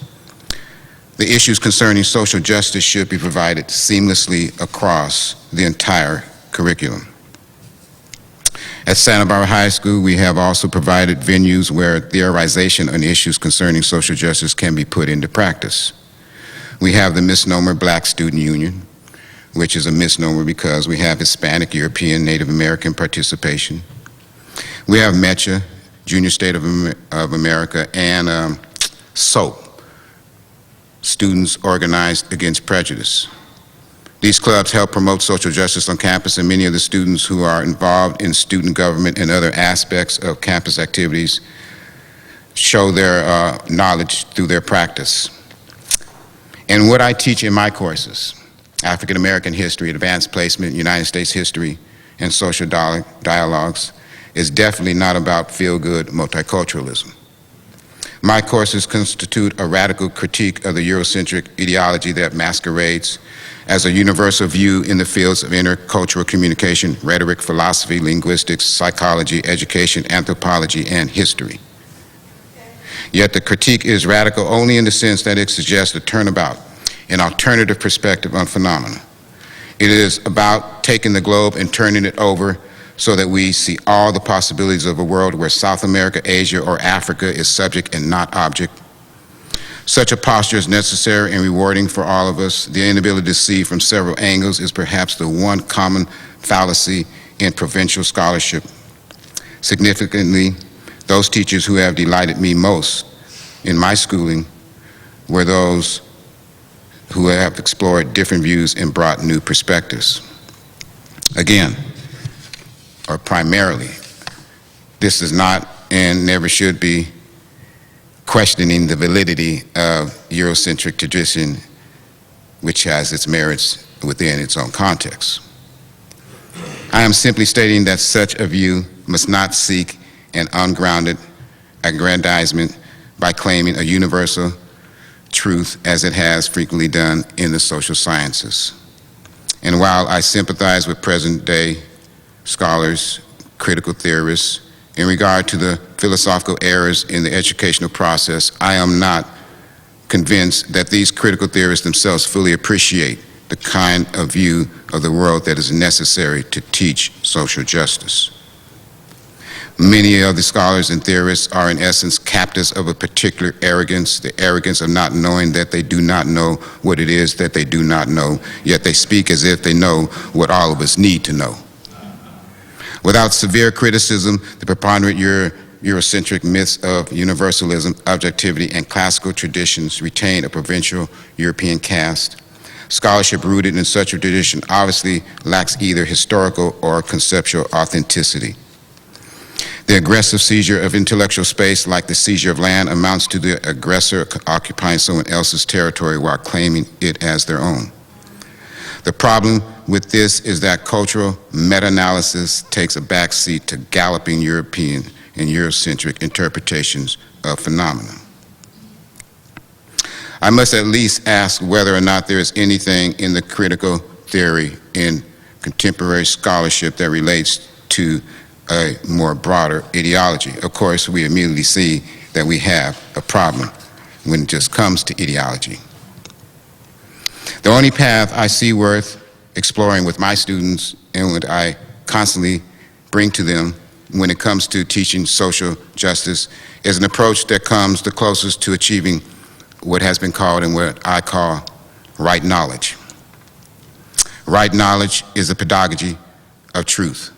The issues concerning social justice should be provided seamlessly across the entire curriculum. At Santa Barbara High School, we have also provided venues where theorization on issues concerning social justice can be put into practice. We have the misnomer Black Student Union, which is a misnomer because we have Hispanic, European, Native American participation. We have MECHA, Junior State of America, and SOAP, Students Organized Against Prejudice. These clubs help promote social justice on campus, and many of the students who are involved in student government and other aspects of campus activities show their knowledge through their practice. And what I teach in my courses, African American history, advanced placement, United States history, and social dialogues, is definitely not about feel-good multiculturalism. My courses constitute a radical critique of the Eurocentric ideology that masquerades as a universal view in the fields of intercultural communication, rhetoric, philosophy, linguistics, psychology, education, anthropology, and history. Yet the critique is radical only in the sense that it suggests a turnabout, an alternative perspective on phenomena. It is about taking the globe and turning it over so that we see all the possibilities of a world where South America, Asia, or Africa is subject and not object. Such a posture is necessary and rewarding for all of us. The inability to see from several angles is perhaps the one common fallacy in provincial scholarship. Significantly, those teachers who have delighted me most in my schooling were those who have explored different views and brought new perspectives. Again, or primarily, this is not and never should be questioning the validity of Eurocentric tradition, which has its merits within its own context. I am simply stating that such a view must not seek an ungrounded aggrandizement by claiming a universal truth as it has frequently done in the social sciences. And while I sympathize with present-day scholars, critical theorists, in regard to the philosophical errors in the educational process, I am not convinced that these critical theorists themselves fully appreciate the kind of view of the world that is necessary to teach social justice. Many of the scholars and theorists are in essence captives of a particular arrogance, the arrogance of not knowing that they do not know what it is that they do not know, yet they speak as if they know what all of us need to know. Without severe criticism, the preponderant Eurocentric myths of universalism, objectivity, and classical traditions retain a provincial European cast. Scholarship rooted in such a tradition obviously lacks either historical or conceptual authenticity. The aggressive seizure of intellectual space, like the seizure of land, amounts to the aggressor occupying someone else's territory while claiming it as their own. The problem with this is that cultural meta-analysis takes a backseat to galloping European and Eurocentric interpretations of phenomena. I must at least ask whether or not there is anything in the critical theory in contemporary scholarship that relates to a more broader ideology. Of course, we immediately see that we have a problem when it just comes to ideology. The only path I see worth exploring with my students and what I constantly bring to them when it comes to teaching social justice is an approach that comes the closest to achieving what has been called and what I call right knowledge. Right knowledge is a pedagogy of truth.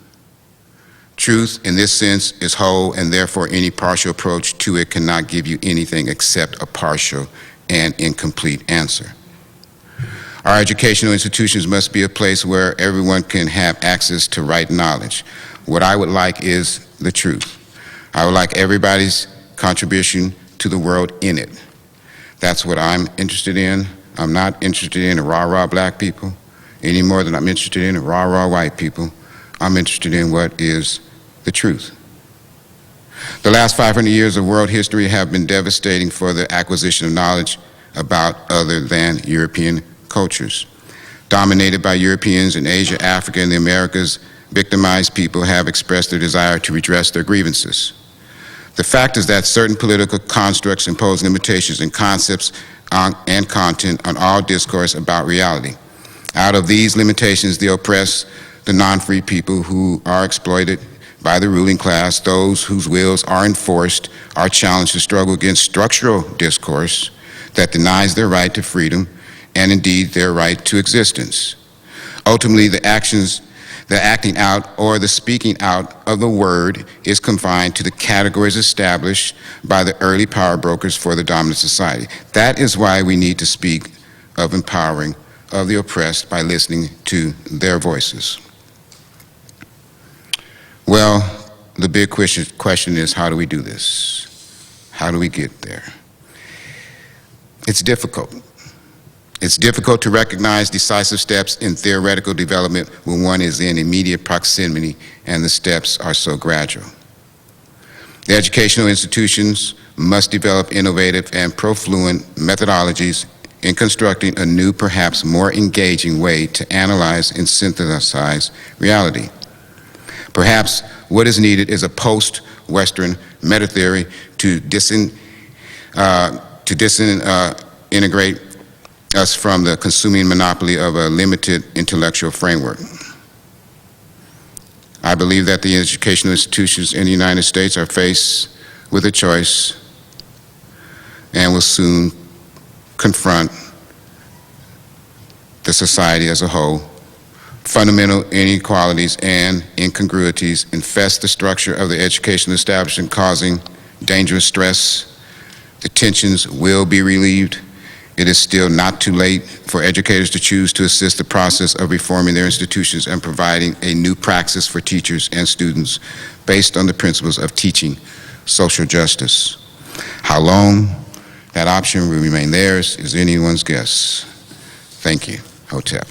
Truth, in this sense, is whole, and therefore any partial approach to it cannot give you anything except a partial and incomplete answer. Our educational institutions must be a place where everyone can have access to right knowledge. What I would like is the truth. I would like everybody's contribution to the world in it. That's what I'm interested in. I'm not interested in the rah-rah black people any more than I'm interested in the rah-rah white people. I'm interested in what is the truth. The last 500 years of world history have been devastating for the acquisition of knowledge about other than European cultures. Dominated by Europeans in Asia, Africa, and the Americas, victimized people have expressed their desire to redress their grievances. The fact is that certain political constructs impose limitations and concepts and content on all discourse about reality. Out of these limitations, they oppress the non-free people who are exploited by the ruling class. Those whose wills are enforced are challenged to struggle against structural discourse that denies their right to freedom and indeed their right to existence. Ultimately, the acting out or the speaking out of the word is confined to the categories established by the early power brokers for the dominant society. That is why we need to speak of empowering of the oppressed by listening to their voices. Well, the big question is, how do we do this? How do we get there? It's difficult. It's difficult to recognize decisive steps in theoretical development when one is in immediate proximity and the steps are so gradual. The educational institutions must develop innovative and profluent methodologies in constructing a new, perhaps more engaging way to analyze and synthesize reality. Perhaps what is needed is a post-Western meta-theory to disintegrate us from the consuming monopoly of a limited intellectual framework. I believe that the educational institutions in the United States are faced with a choice and will soon confront the society as a whole. Fundamental inequalities and incongruities infest the structure of the educational establishment, causing dangerous stress. The tensions will be relieved. It is still not too late for educators to choose to assist the process of reforming their institutions and providing a new praxis for teachers and students based on the principles of teaching social justice. How long that option will remain theirs is anyone's guess. Thank you. Hotep.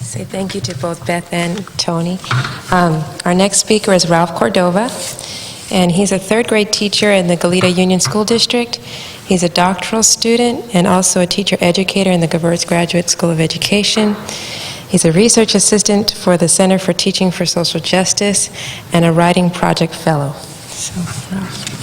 Say thank you to both Beth and Tony. Our next speaker is Ralph Cordova, and he's a third grade teacher in the Goleta Union School District. He's a doctoral student and also a teacher educator in the Gewurz Graduate School of Education. He's a research assistant for the Center for Teaching for Social Justice and a writing project fellow. So, Ralph.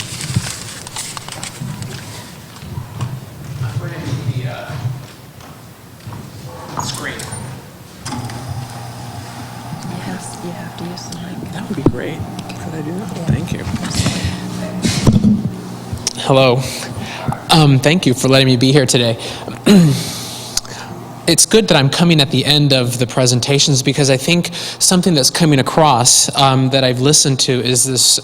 That would be great. Could I do that? Thank you. Hello. Thank you for letting me be here today. It's good that I'm coming at the end of the presentations because I think something that's coming across that I've listened to is this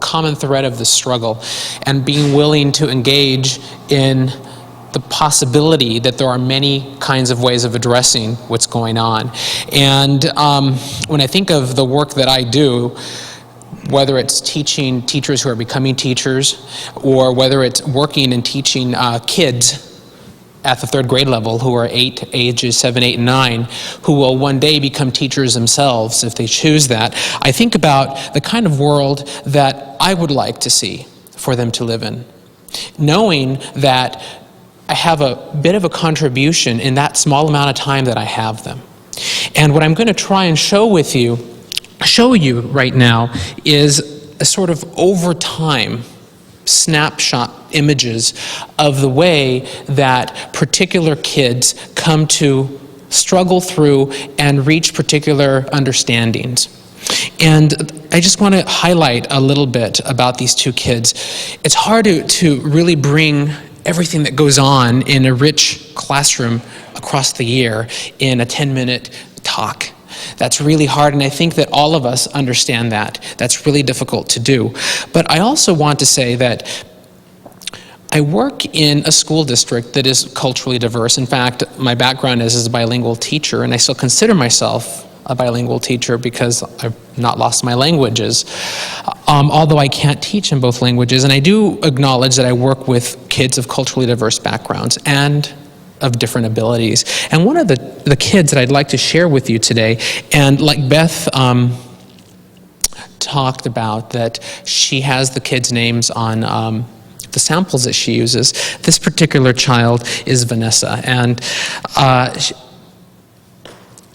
common thread of the struggle and being willing to engage in the possibility that there are many kinds of ways of addressing what's going on. And when I think of the work that I do, whether it's teaching teachers who are becoming teachers, or whether it's working and teaching kids at the third grade level who are ages 7, 8, and 9, who will one day become teachers themselves if they choose that, I think about the kind of world that I would like to see for them to live in. Knowing that I have a bit of a contribution in that small amount of time that I have them. And what I'm going to try and show you right now is a sort of over time snapshot images of the way that particular kids come to struggle through and reach particular understandings. And I just want to highlight a little bit about these two kids. It's hard to really bring everything that goes on in a rich classroom across the year in a 10-minute talk. That's really hard, and I think that all of us understand that. That's really difficult to do. But I also want to say that I work in a school district that is culturally diverse. In fact, my background is as a bilingual teacher, and I still consider myself a bilingual teacher because I've not lost my languages, although I can't teach in both languages. And I do acknowledge that I work with kids of culturally diverse backgrounds and of different abilities. And one of the kids that I'd like to share with you today, and like Beth talked about, that she has the kids' names on the samples that she uses. This particular child is Vanessa, and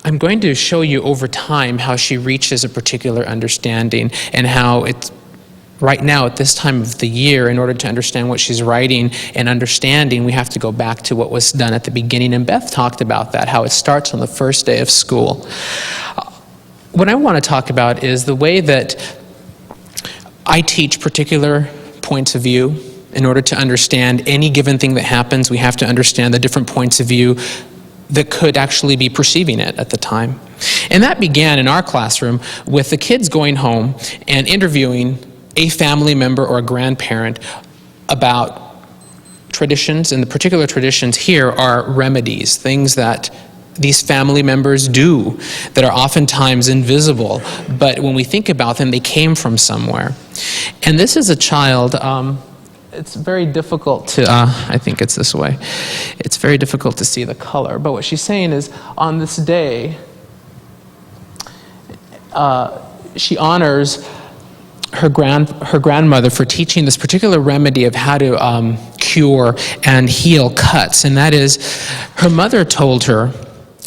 I'm going to show you over time how she reaches a particular understanding, and how it's right now at this time of the year, in order to understand what she's writing and understanding, we have to go back to what was done at the beginning. And Beth talked about that, how it starts on the first day of school. What I want to talk about is the way that I teach particular points of view. In order to understand any given thing that happens, we have to understand the different points of view that could actually be perceiving it at the time. And that began in our classroom with the kids going home and interviewing a family member or a grandparent about traditions, and the particular traditions here are remedies, things that these family members do that are oftentimes invisible, but when we think about them, they came from somewhere. And this is a child, it's very difficult to, I think it's this way. It's very difficult to see the color, but what she's saying is, on this day, she honors her grandmother for teaching this particular remedy of how to cure and heal cuts. And that is, her mother told her,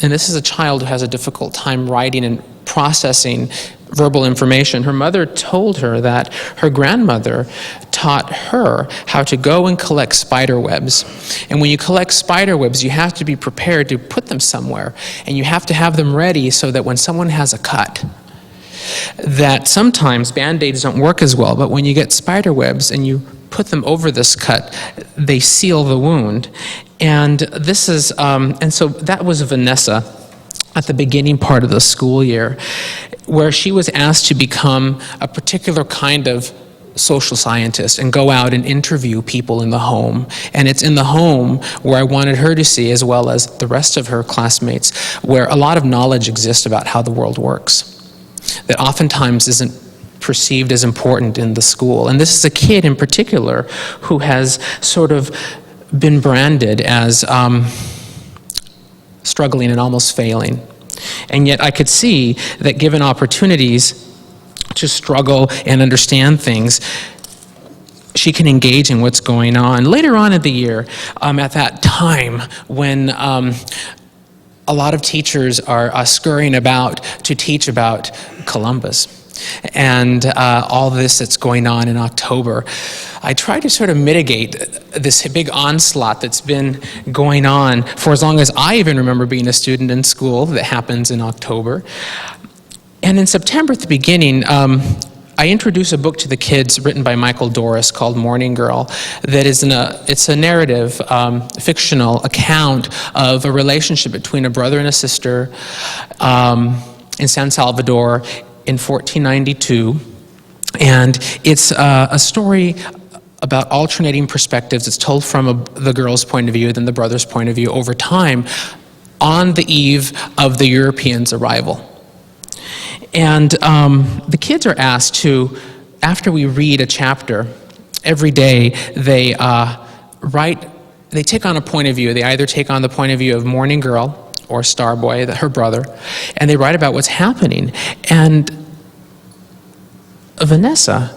and this is a child who has a difficult time writing and processing verbal information. Her mother told her that her grandmother taught her how to go and collect spider webs. And when you collect spider webs, you have to be prepared to put them somewhere. And you have to have them ready so that when someone has a cut, that sometimes Band-Aids don't work as well, but when you get spider webs and you put them over this cut, they seal the wound. And this is, and so that was Vanessa at the beginning part of the school year, where she was asked to become a particular kind of social scientist and go out and interview people in the home. And it's in the home where I wanted her to see, as well as the rest of her classmates, where a lot of knowledge exists about how the world works that oftentimes isn't perceived as important in the school. And this is a kid in particular who has sort of been branded as struggling and almost failing. And yet I could see that given opportunities to struggle and understand things, she can engage in what's going on. Later on in the year, at that time when a lot of teachers are scurrying about to teach about Columbus and all this that's going on in October, I try to sort of mitigate this big onslaught that's been going on for as long as I even remember being a student in school that happens in October. And in September at the beginning, I introduced a book to the kids written by Michael Doris called Morning Girl that is it's a narrative, fictional account of a relationship between a brother and a sister in San Salvador in 1492. And it's a story about alternating perspectives. It's told from the girl's point of view, then the brother's point of view over time on the eve of the Europeans' arrival. And the kids are asked to, after we read a chapter, every day they they take on a point of view. They either take on the point of view of Morning Girl or Starboy, her brother, and they write about what's happening. And Vanessa,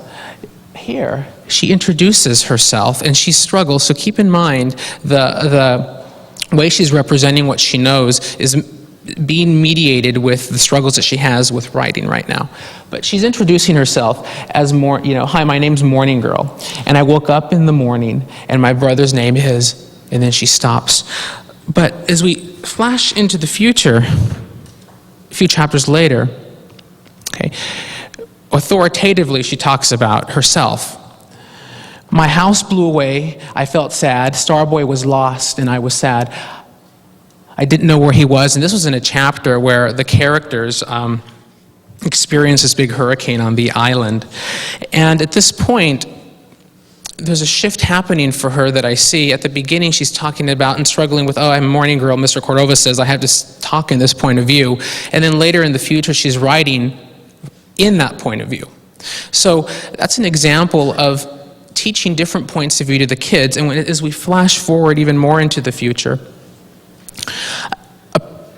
here, she introduces herself and she struggles. So keep in mind the way she's representing what she knows is being mediated with the struggles that she has with writing right now. But she's introducing herself as hi, my name's Morning Girl. And I woke up in the morning, and my brother's name is, and then she stops. But as we flash into the future, a few chapters later, okay, authoritatively she talks about herself. My house blew away, I felt sad, Starboy was lost, and I was sad. I didn't know where he was, and this was in a chapter where the characters experience this big hurricane on the island. And at this point, there's a shift happening for her that I see. At the beginning, she's talking about and struggling with, I'm a morning girl. Mr. Cordova says I have to talk in this point of view. And then later in the future, she's writing in that point of view. So that's an example of teaching different points of view to the kids. And as we flash forward even more into the future,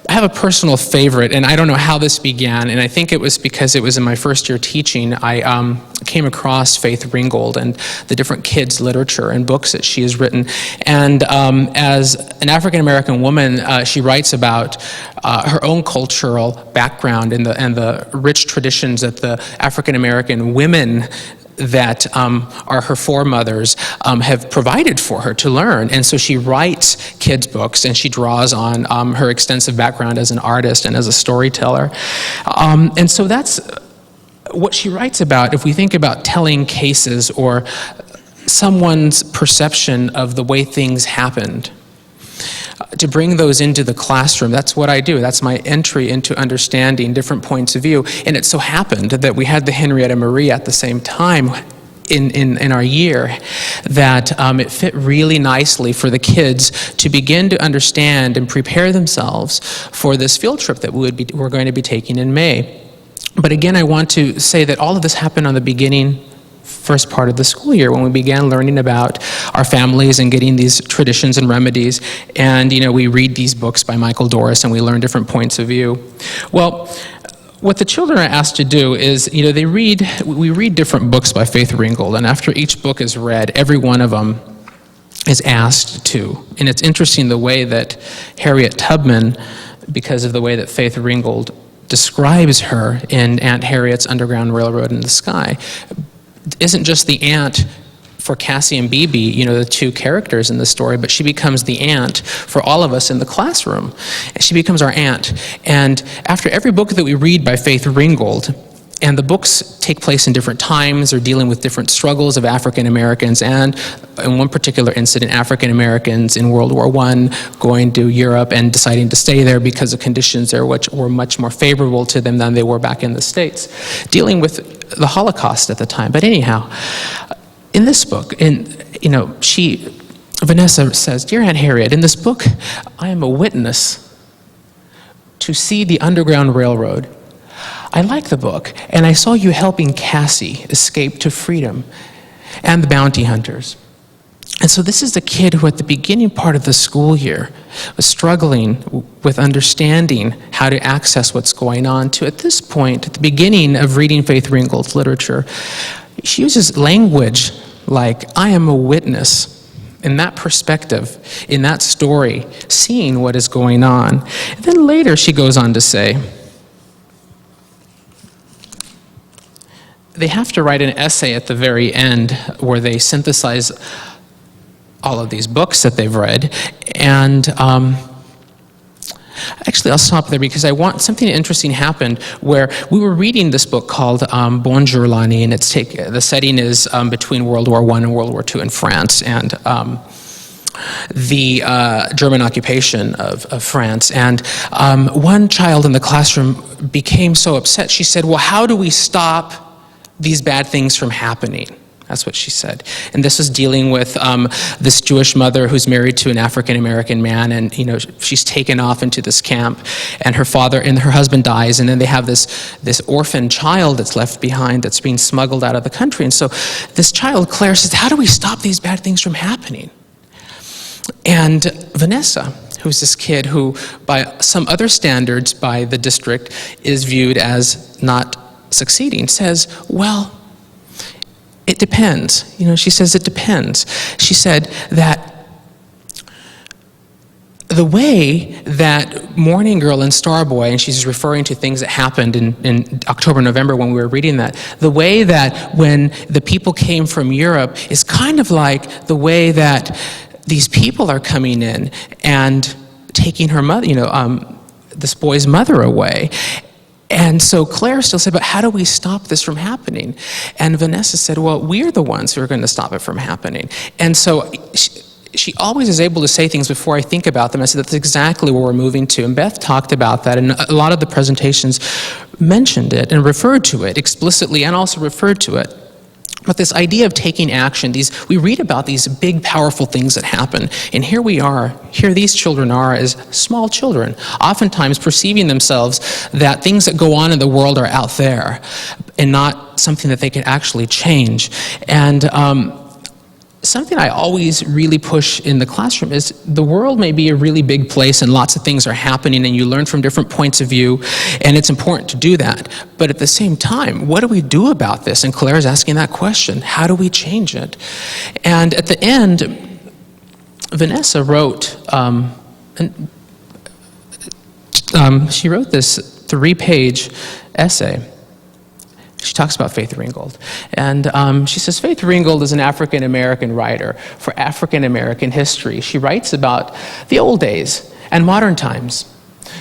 I have a personal favorite, and I don't know how this began, and I think it was because it was in my first year teaching. I came across Faith Ringgold and the different kids' literature and books that she has written. And as an African-American woman, she writes about her own cultural background and the rich traditions that the African-American women that are her foremothers have provided for her to learn. And so she writes kids' books, and she draws on her extensive background as an artist and as a storyteller. And so that's what she writes about. If we think about telling cases or someone's perception of the way things happened, to bring those into the classroom, that's what I do. That's my entry into understanding different points of view. And it so happened that we had the Henrietta Marie at the same time in our year, that it fit really nicely for the kids to begin to understand and prepare themselves for this field trip that we're going to be taking in May. But again, I want to say that all of this happened on the first part of the school year, when we began learning about our families and getting these traditions and remedies. And, we read these books by Michael Doris, and we learn different points of view. Well, what the children are asked to do is, we read different books by Faith Ringgold, and after each book is read, every one of them is asked to. And it's interesting the way that Harriet Tubman, because of the way that Faith Ringgold describes her in Aunt Harriet's Underground Railroad in the Sky, isn't just the aunt for Cassie and BB, the two characters in the story, but she becomes the aunt for all of us in the classroom. She becomes our aunt. And after every book that we read by Faith Ringgold, and the books take place in different times or dealing with different struggles of African Americans, and in one particular incident, African Americans in World War I going to Europe and deciding to stay there because of conditions there which were much more favorable to them than they were back in the States, dealing with the Holocaust at the time. But anyhow, in this book, Vanessa says, "Dear Aunt Harriet, in this book, I am a witness to see the Underground Railroad. I like the book, and I saw you helping Cassie escape to freedom and the bounty hunters." And so this is the kid who at the beginning part of the school year was struggling with understanding how to access what's going on, to at this point, at the beginning of reading Faith Ringgold's literature, she uses language like, "I am a witness," in that perspective, in that story, seeing what is going on. And then later she goes on to say, they have to write an essay at the very end where they synthesize all of these books that they've read. And actually, I'll stop there because I want something interesting happened where we were reading this book called Bonjour Lani, and the setting is between World War I and World War II in France, and the German occupation of France. And one child in the classroom became so upset. She said, "Well, how do we stop these bad things from happening?" That's what she said. And this is dealing with this Jewish mother who's married to an African-American man, and she's taken off into this camp, and her husband dies, and then they have this orphan child that's left behind that's being smuggled out of the country. And so this child, Claire, says, "How do we stop these bad things from happening?" And Vanessa, who's this kid who, by some other standards by the district, is viewed as not succeeding, says, "Well, it depends." She says it depends. She said that the way that Morning Girl and Starboy, and she's referring to things that happened in October, November when we were reading that, the way that when the people came from Europe is kind of like the way that these people are coming in and taking her mother, this boy's mother away. And so Claire still said, but how do we stop this from happening? And Vanessa said, well, we're the ones who are going to stop it from happening. And so she always is able to say things before I think about them. I said, that's exactly where we're moving to. And Beth talked about that, and a lot of the presentations mentioned it and referred to it explicitly and also referred to it. But this idea of taking action, we read about these big, powerful things that happen, and here these children are as small children, oftentimes perceiving themselves that things that go on in the world are out there and not something that they can actually change. And something I always really push in the classroom is the world may be a really big place and lots of things are happening and you learn from different points of view, and it's important to do that. But at the same time, what do we do about this? And Claire is asking that question. How do we change it? And at the end, Vanessa wrote, she wrote this 3-page essay. She talks about Faith Ringgold. And she says, Faith Ringgold is an African-American writer for African-American history. She writes about the old days and modern times.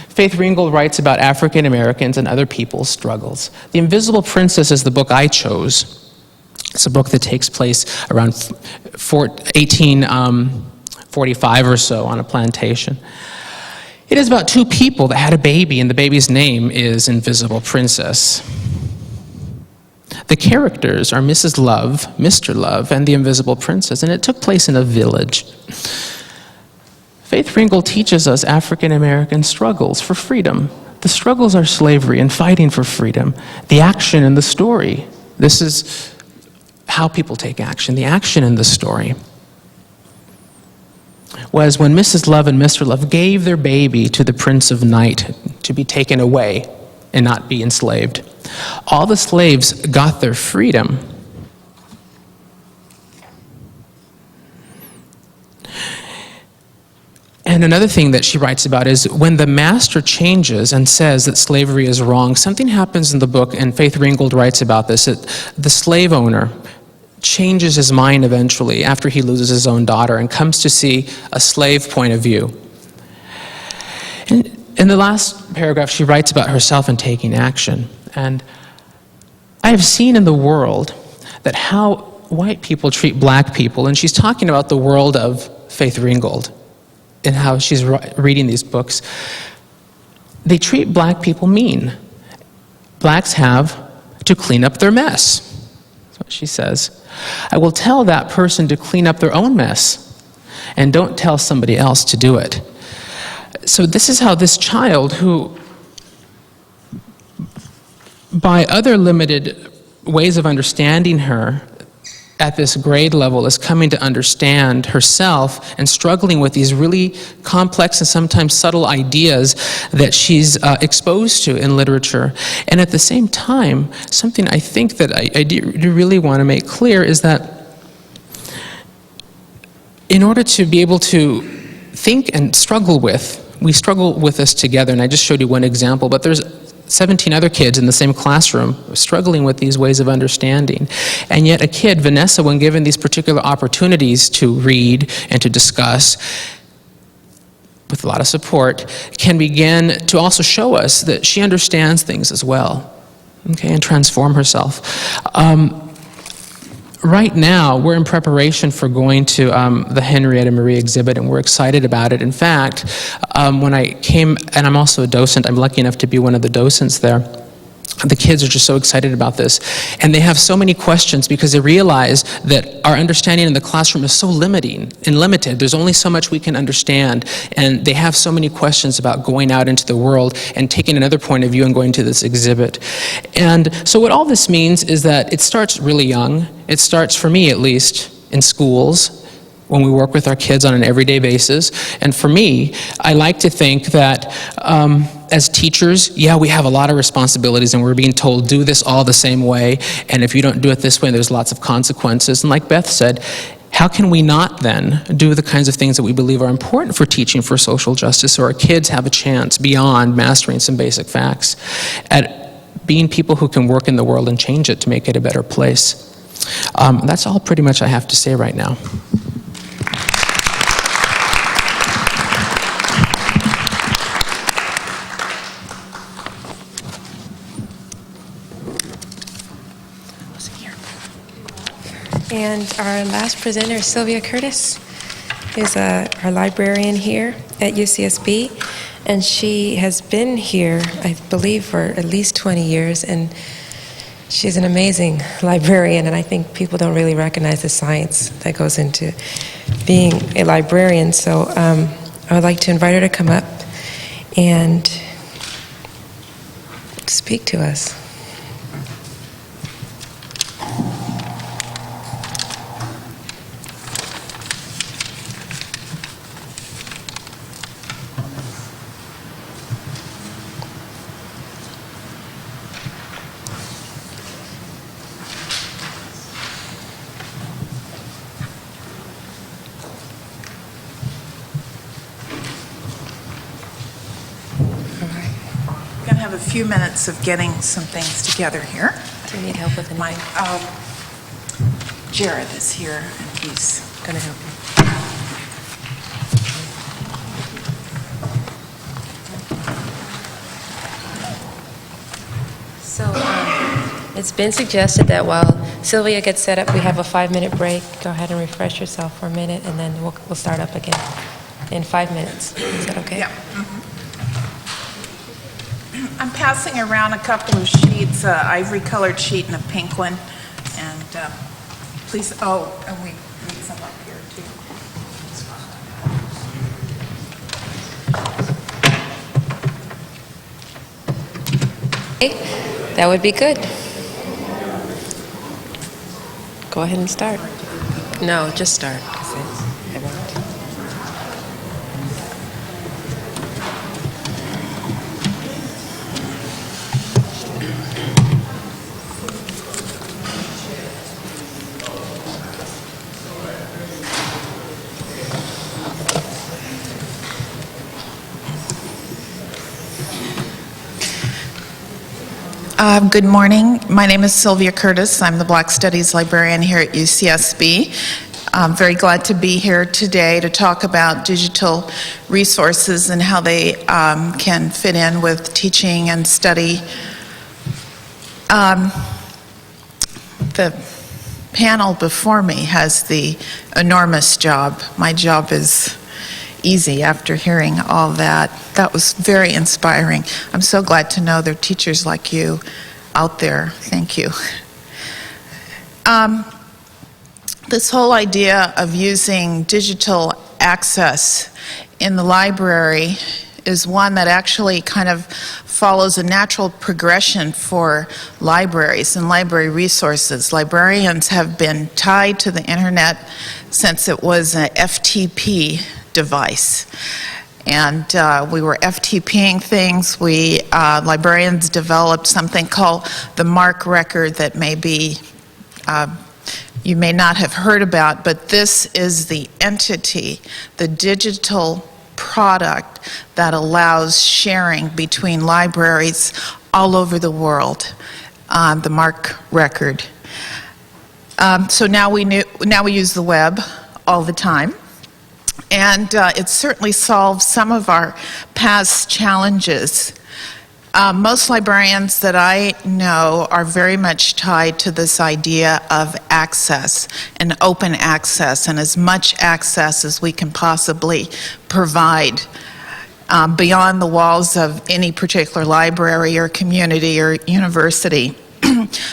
Faith Ringgold writes about African-Americans and other people's struggles. The Invisible Princess is the book I chose. It's a book that takes place around 1845 or so on a plantation. It is about 2 people that had a baby, and the baby's name is Invisible Princess. The characters are Mrs. Love, Mr. Love, and the Invisible Princess, and it took place in a village. Faith Ringgold teaches us African-American struggles for freedom. The struggles are slavery and fighting for freedom. The action in the story. This is how people take action. The action in the story was when Mrs. Love and Mr. Love gave their baby to the Prince of Night to be taken away and not be enslaved. All the slaves got their freedom. And another thing that she writes about is when the master changes and says that slavery is wrong, something happens in the book, and Faith Ringgold writes about this, that the slave owner changes his mind eventually after he loses his own daughter and comes to see a slave point of view. And in the last paragraph, she writes about herself and taking action. And I have seen in the world that how white people treat black people, and she's talking about the world of Faith Ringgold and how she's reading these books. They treat black people mean. Blacks have to clean up their mess. That's what she says. I will tell that person to clean up their own mess, and don't tell somebody else to do it. So this is how this child, who by other limited ways of understanding her at this grade level, is coming to understand herself and struggling with these really complex and sometimes subtle ideas that she's exposed to in literature. And at the same time, something I think that I do really want to make clear is that in order to be able to think and struggle with, we struggle with this together, and I just showed you one example, but there's 17 other kids in the same classroom struggling with these ways of understanding. And yet a kid, Vanessa, when given these particular opportunities to read and to discuss, with a lot of support, can begin to also show us that she understands things as well, okay, and transform herself. Right now, we're in preparation for going to the Henrietta Marie exhibit, and we're excited about it. In fact, when I came, and I'm also a docent, I'm lucky enough to be one of the docents there, the kids are just so excited about this. And they have so many questions because they realize that our understanding in the classroom is so limiting and limited. There's only so much we can understand. And they have so many questions about going out into the world and taking another point of view and going to this exhibit. And so what all this means is that it starts really young. It starts, for me at least, in schools, when we work with our kids on an everyday basis. And for me, I like to think that as teachers, yeah, we have a lot of responsibilities, and we're being told, do this all the same way, and if you don't do it this way, there's lots of consequences. And like Beth said, how can we not then do the kinds of things that we believe are important for teaching for social justice so our kids have a chance beyond mastering some basic facts at being people who can work in the world and change it to make it a better place? That's all pretty much I have to say right now. And our last presenter is Sylvia Curtis, who's our librarian here at UCSB. And she has been here, I believe, for at least 20 years. And she's an amazing librarian. And I think people don't really recognize the science that goes into being a librarian. So I would like to invite her to come up and speak to us. Have a few minutes of getting some things together here. Do you need help with anything? Jared is here, and he's going to help you. So it's been suggested that while Sylvia gets set up, we have a 5-minute break. Go ahead and refresh yourself for a minute, and then we'll start up again in 5 minutes. Is that okay? Yeah. I'm passing around a couple of sheets, ivory-colored sheet and a pink one, and please, and we need some up here, too. Okay, that would be good. Go ahead and start. No, just start. 'Cause I won't. Good morning. My name is Sylvia Curtis. I'm the Black Studies librarian here at UCSB. I'm very glad to be here today to talk about digital resources and how they can fit in with teaching and study. The panel before me has the enormous job. My job is easy after hearing all that. That was very inspiring. I'm so glad to know there are teachers like you out there. Thank you. This whole idea of using digital access in the library is one that actually kind of follows a natural progression for libraries and library resources. Librarians have been tied to the internet since it was an FTP device. And we were FTPing things. Librarians developed something called the MARC record that maybe you may not have heard about, but this is the entity, the digital product that allows sharing between libraries all over the world, the MARC record. So now we use the web all the time. And it certainly solves some of our past challenges. Most librarians that I know are very much tied to this idea of access and open access and as much access as we can possibly provide beyond the walls of any particular library or community or university.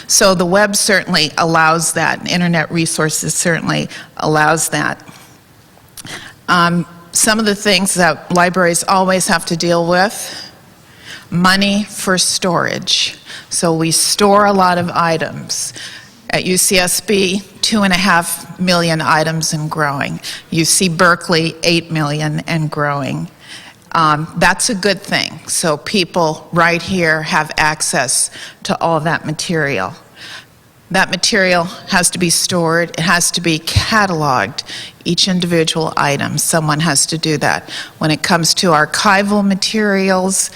So the web certainly allows that. Internet resources certainly allows that. Some of the things that libraries always have to deal with: money for storage. So we store a lot of items. At UCSB, 2.5 million items and growing. UC Berkeley, 8 million and growing. That's a good thing. So people right here have access to all that material. That material has to be stored, it has to be cataloged, each individual item. Someone has to do that. When it comes to archival materials,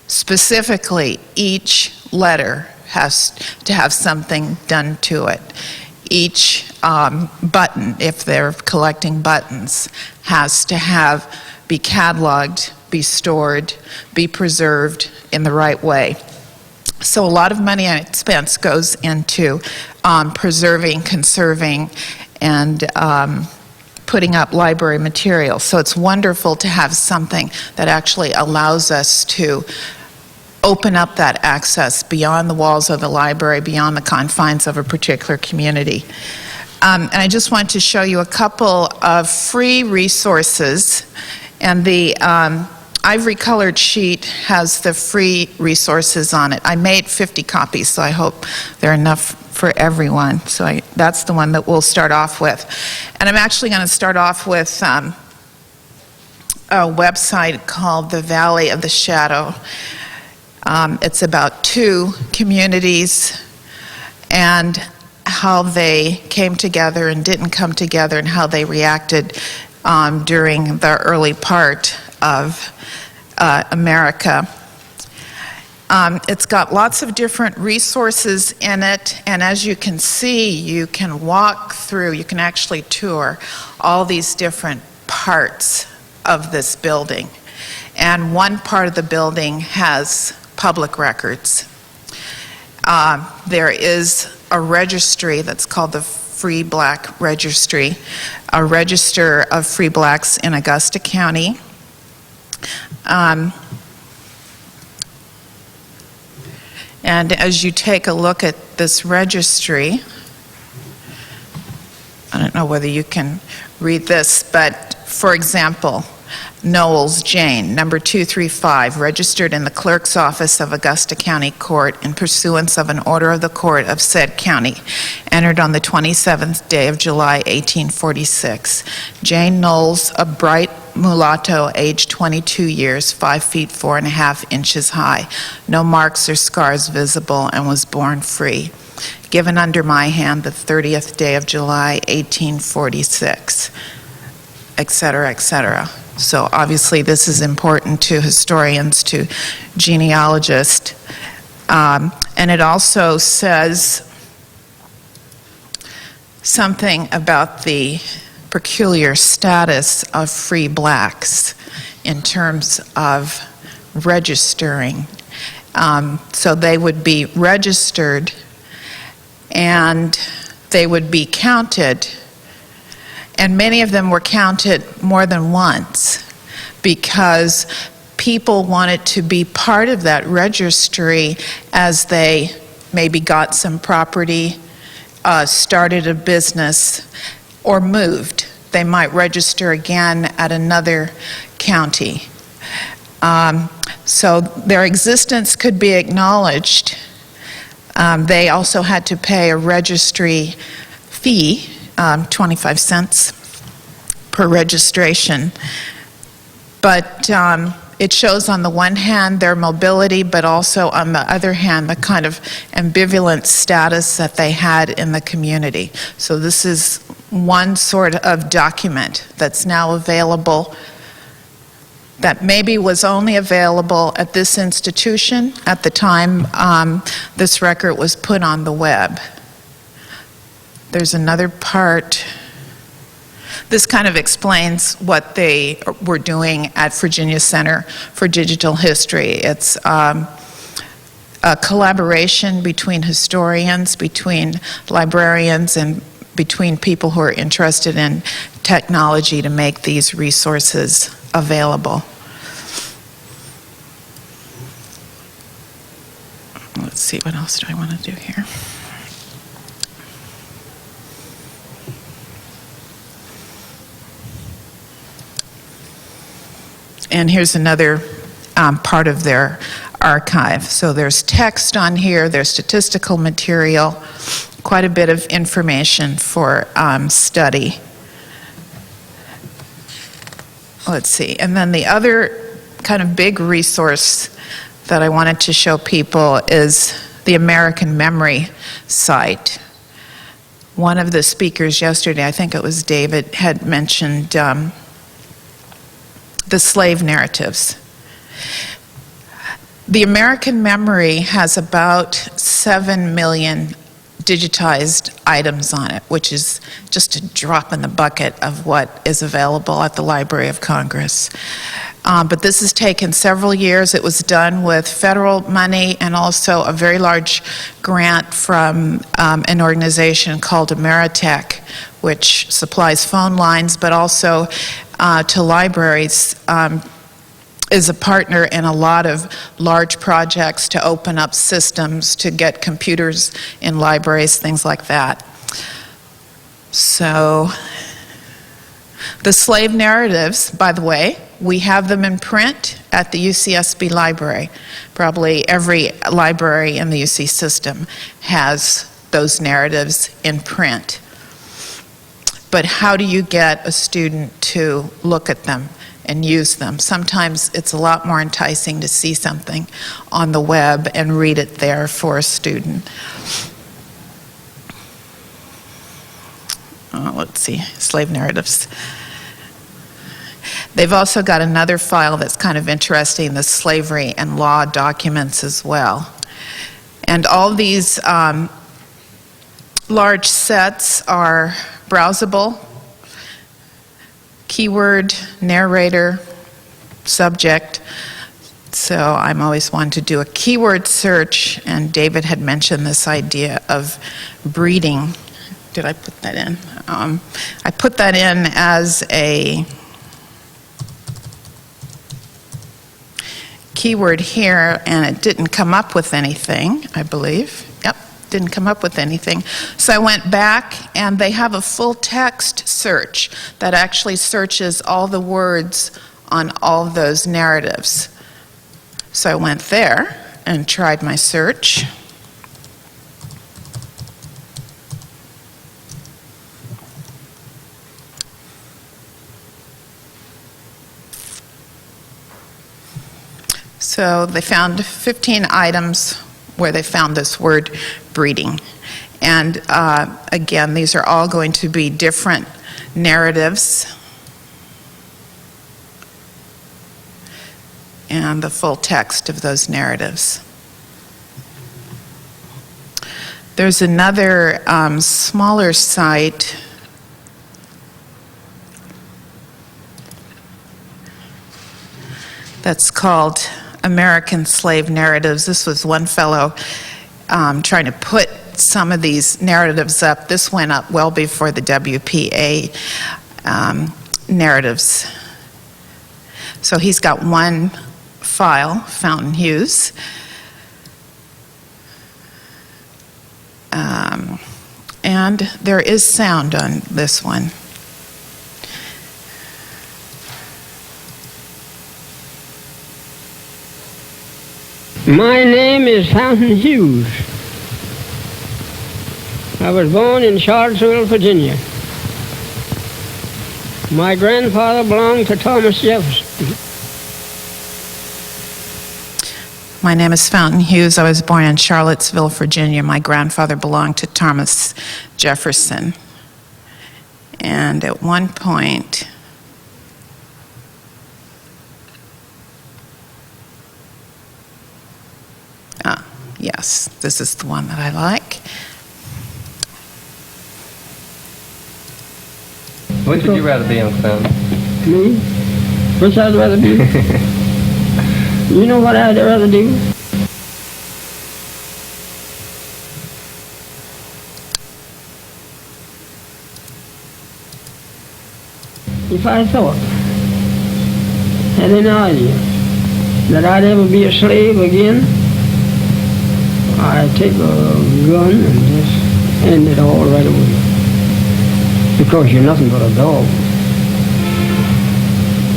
specifically, each letter has to have something done to it. Each button, if they're collecting buttons, has to be cataloged, be stored, be preserved in the right way. So a lot of money and expense goes into preserving, conserving, and putting up library material. So it's wonderful to have something that actually allows us to open up that access beyond the walls of the library, beyond the confines of a particular community. And I just want to show you a couple of free resources. And the ivory colored sheet has the free resources on it. I made 50 copies, so I hope they're enough for everyone. So that's the one that we'll start off with. And I'm actually going to start off with a website called The Valley of the Shadow. It's about 2 communities and how they came together and didn't come together and how they reacted during the early part of America. It's got lots of different resources in it, and as you can see, you can walk through, you can actually tour all these different parts of this building. And one part of the building has public records. There is a registry that's called the Free Black Registry, a register of free blacks in Augusta County. And as you take a look at this registry, I don't know whether you can read this, but for example, Knowles Jane, number 235, registered in the clerk's office of Augusta County Court in pursuance of an order of the court of said county, entered on the 27th day of July, 1846. Jane Knowles, a bright mulatto, aged 22 years, 5 feet 4.5 inches high, no marks or scars visible, and was born free. Given under my hand the 30th day of July, 1846, etc., etc. So obviously this is important to historians, to genealogists. And it also says something about the peculiar status of free blacks in terms of registering. So they would be registered and they would be counted, and many of them were counted more than once because people wanted to be part of that registry as they maybe got some property, started a business, or moved. They might register again at another county. So their existence could be acknowledged. They also had to pay a registry fee, 25 cents per registration. But it shows on the one hand their mobility, but also on the other hand the kind of ambivalent status that they had in the community. So this is one sort of document that's now available that maybe was only available at this institution at the time this record was put on the web. There's another part. This kind of explains what they were doing at Virginia Center for Digital History. It's a collaboration between historians, between librarians, and between people who are interested in technology to make these resources available. Let's see, what else do I want to do here? And here's another part of their archive. So there's text on here, there's statistical material, quite a bit of information for study. Let's see, and then the other kind of big resource that I wanted to show people is the American Memory site. One of the speakers yesterday, I think it was David, had mentioned the slave narratives. The American Memory has about 7 million digitized items on it, which is just a drop in the bucket of what is available at the Library of Congress. But this has taken several years. It was done with federal money and also a very large grant from an organization called Ameritech, which supplies phone lines, but also to libraries, is a partner in a lot of large projects to open up systems, to get computers in libraries, things like that. So, the slave narratives, by the way, we have them in print at the UCSB library. Probably every library in the UC system has those narratives in print. But how do you get a student to look at them and use them? Sometimes it's a lot more enticing to see something on the web and read it there for a student. Let's see, slave narratives. They've also got another file that's kind of interesting, the slavery and law documents as well. And all these large sets are browsable. Keyword, narrator, subject. So I'm always one to do a keyword search, and David had mentioned this idea of breeding. Did I put that in? I put that in as a keyword here, and it didn't come up with anything, I believe. Yep, didn't come up with anything. So I went back, and they have a full text search that actually searches all the words on all of those narratives. So I went there and tried my search. So they found 15 items where they found this word breeding. And again, these are all going to be different narratives. And the full text of those narratives. There's another smaller site that's called American Slave Narratives. This was one fellow trying to put some of these narratives up. This went up well before the WPA narratives. So he's got one file, Fountain Hughes. And there is sound on this one. My name is Fountain Hughes. I was born in Charlottesville, Virginia. My grandfather belonged to Thomas Jefferson. My name is Fountain Hughes. I was born in Charlottesville, Virginia. My grandfather belonged to Thomas Jefferson. And at one point, yes, this is the one that I like. Which would you rather be on, Fountain? Me? Which I'd rather be? You know what I'd rather do? If I thought, had an idea that I'd ever be a slave again, I'd take a gun and just end it all right away. Because you're nothing but a dog.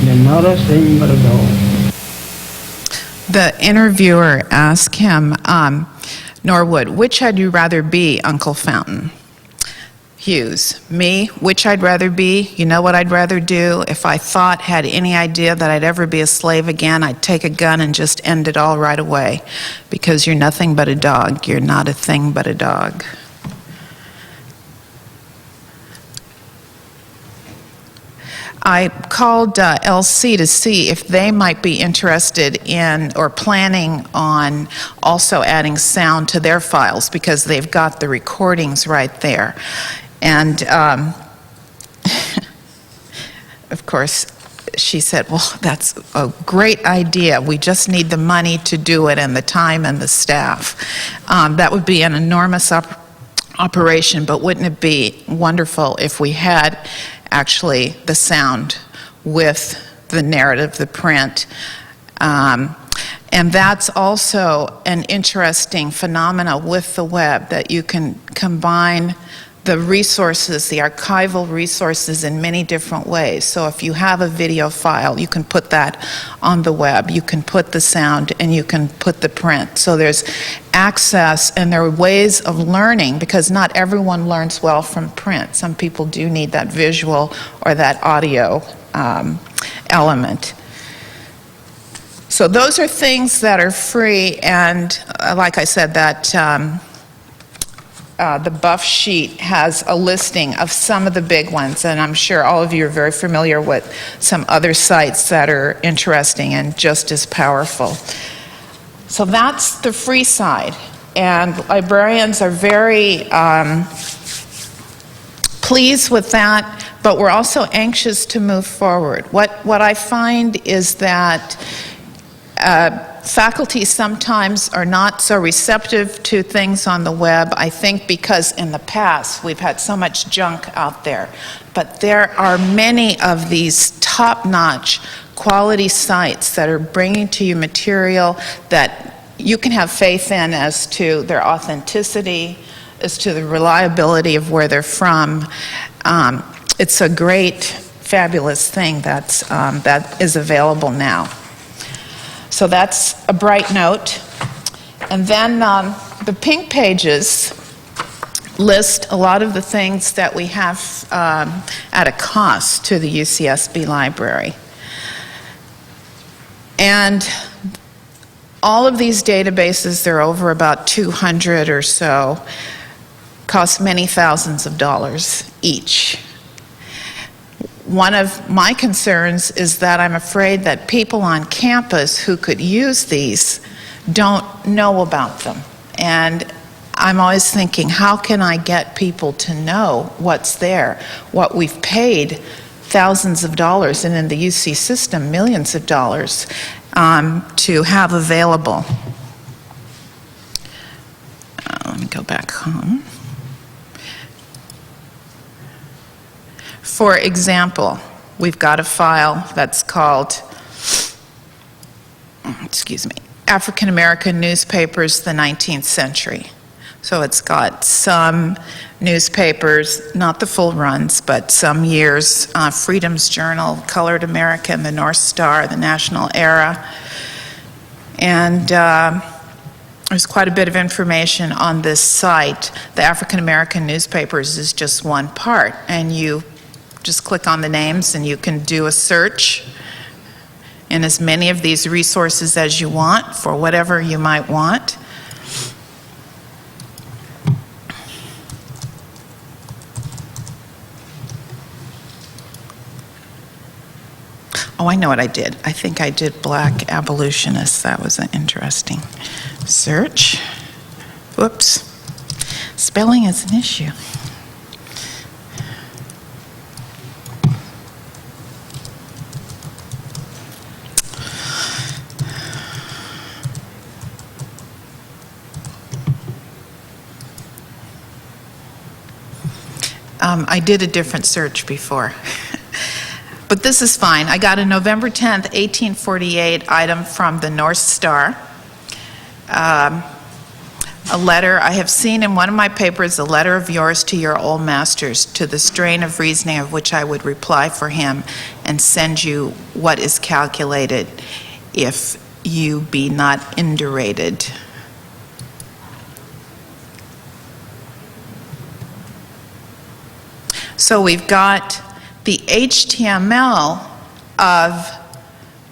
You're not a thing but a dog. The interviewer asked him, Norwood, which had you rather be, Uncle Fountain? Hughes. Me, which I'd rather be, you know what I'd rather do? If I had any idea that I'd ever be a slave again, I'd take a gun and just end it all right away. Because you're nothing but a dog. You're not a thing but a dog. I called LC to see if they might be interested in or planning on also adding sound to their files because they've got the recordings right there. And of course, she said, well, that's a great idea. We just need the money to do it and the time and the staff. That would be an enormous operation, but wouldn't it be wonderful if we had actually the sound with the narrative, the print. And that's also an interesting phenomena with the web, that you can combine the resources, the archival resources, in many different ways. So if you have a video file, you can put that on the web, you can put the sound, and you can put the print. So there's access, and there are ways of learning, because not everyone learns well from print. Some people do need that visual or that audio element. So those are things that are free, and like I said, that the buff sheet has a listing of some of the big ones, and I'm sure all of you are very familiar with some other sites that are interesting and just as powerful. So that's the free side, and librarians are very pleased with that, but we're also anxious to move forward. What I find is that faculty sometimes are not so receptive to things on the web, I think because in the past we've had so much junk out there. But there are many of these top-notch quality sites that are bringing to you material that you can have faith in as to their authenticity, as to the reliability of where they're from. It's a great, fabulous thing that is available now. So that's a bright note. And then the pink pages list a lot of the things that we have at a cost to the UCSB library. And all of these databases, they're over about 200 or so, cost many thousands of dollars each. One of my concerns is that I'm afraid that people on campus who could use these don't know about them. And I'm always thinking, how can I get people to know what's there, what we've paid thousands of dollars, and in the UC system, millions of dollars, to have available. Let me go back home. For example, we've got a file that's called, African American Newspapers, the 19th Century. So it's got some newspapers, not the full runs, but some years, Freedom's Journal, Colored American, the North Star, the National Era. And there's quite a bit of information on this site. The African American Newspapers is just one part, and you just click on the names and you can do a search in as many of these resources as you want for whatever you might want. Oh, I know what I did. I think I did Black abolitionists. That was an interesting search. Whoops. Spelling is an issue. I did a different search before. But this is fine. I got a November 10th, 1848 item from the North Star. A letter, I have seen in one of my papers a letter of yours to your old masters, to the strain of reasoning of which I would reply for him and send you what is calculated if you be not indurated. So we've got the HTML of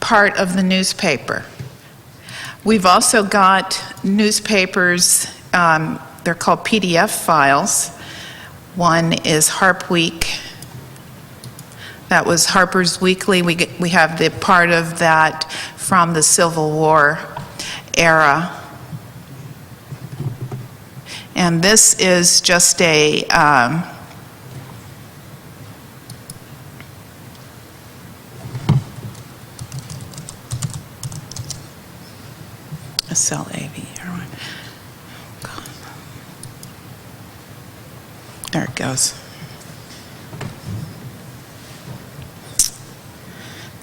part of the newspaper. We've also got newspapers, they're called PDF files. One is Harp Week. That was Harper's Weekly. We have the part of that from the Civil War era. And this is just a cell AV. There it goes.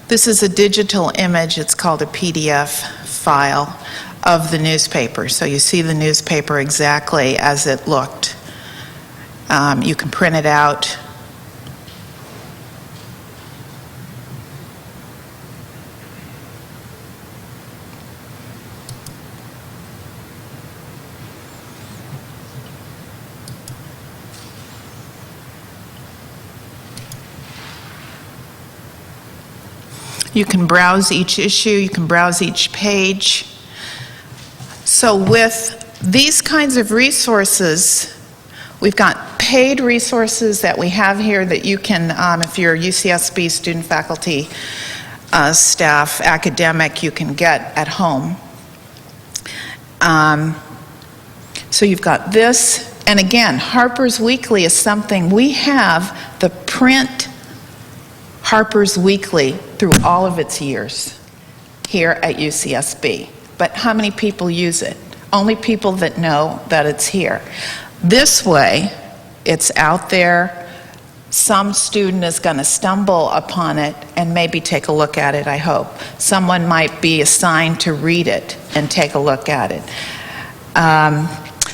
This is a digital image. It's called a PDF file of the newspaper. So you see the newspaper exactly as it looked. You can print it out. You can browse each issue, you can browse each page. So with these kinds of resources, we've got paid resources that we have here that you can, if you're UCSB student, faculty, staff, academic, you can get at home. So you've got this, and again, Harper's Weekly is something we have, the print Harper's Weekly through all of its years here at UCSB. But how many people use it? Only people that know that it's here. This way, it's out there. Some student is going to stumble upon it and maybe take a look at it, I hope. Someone might be assigned to read it and take a look at it.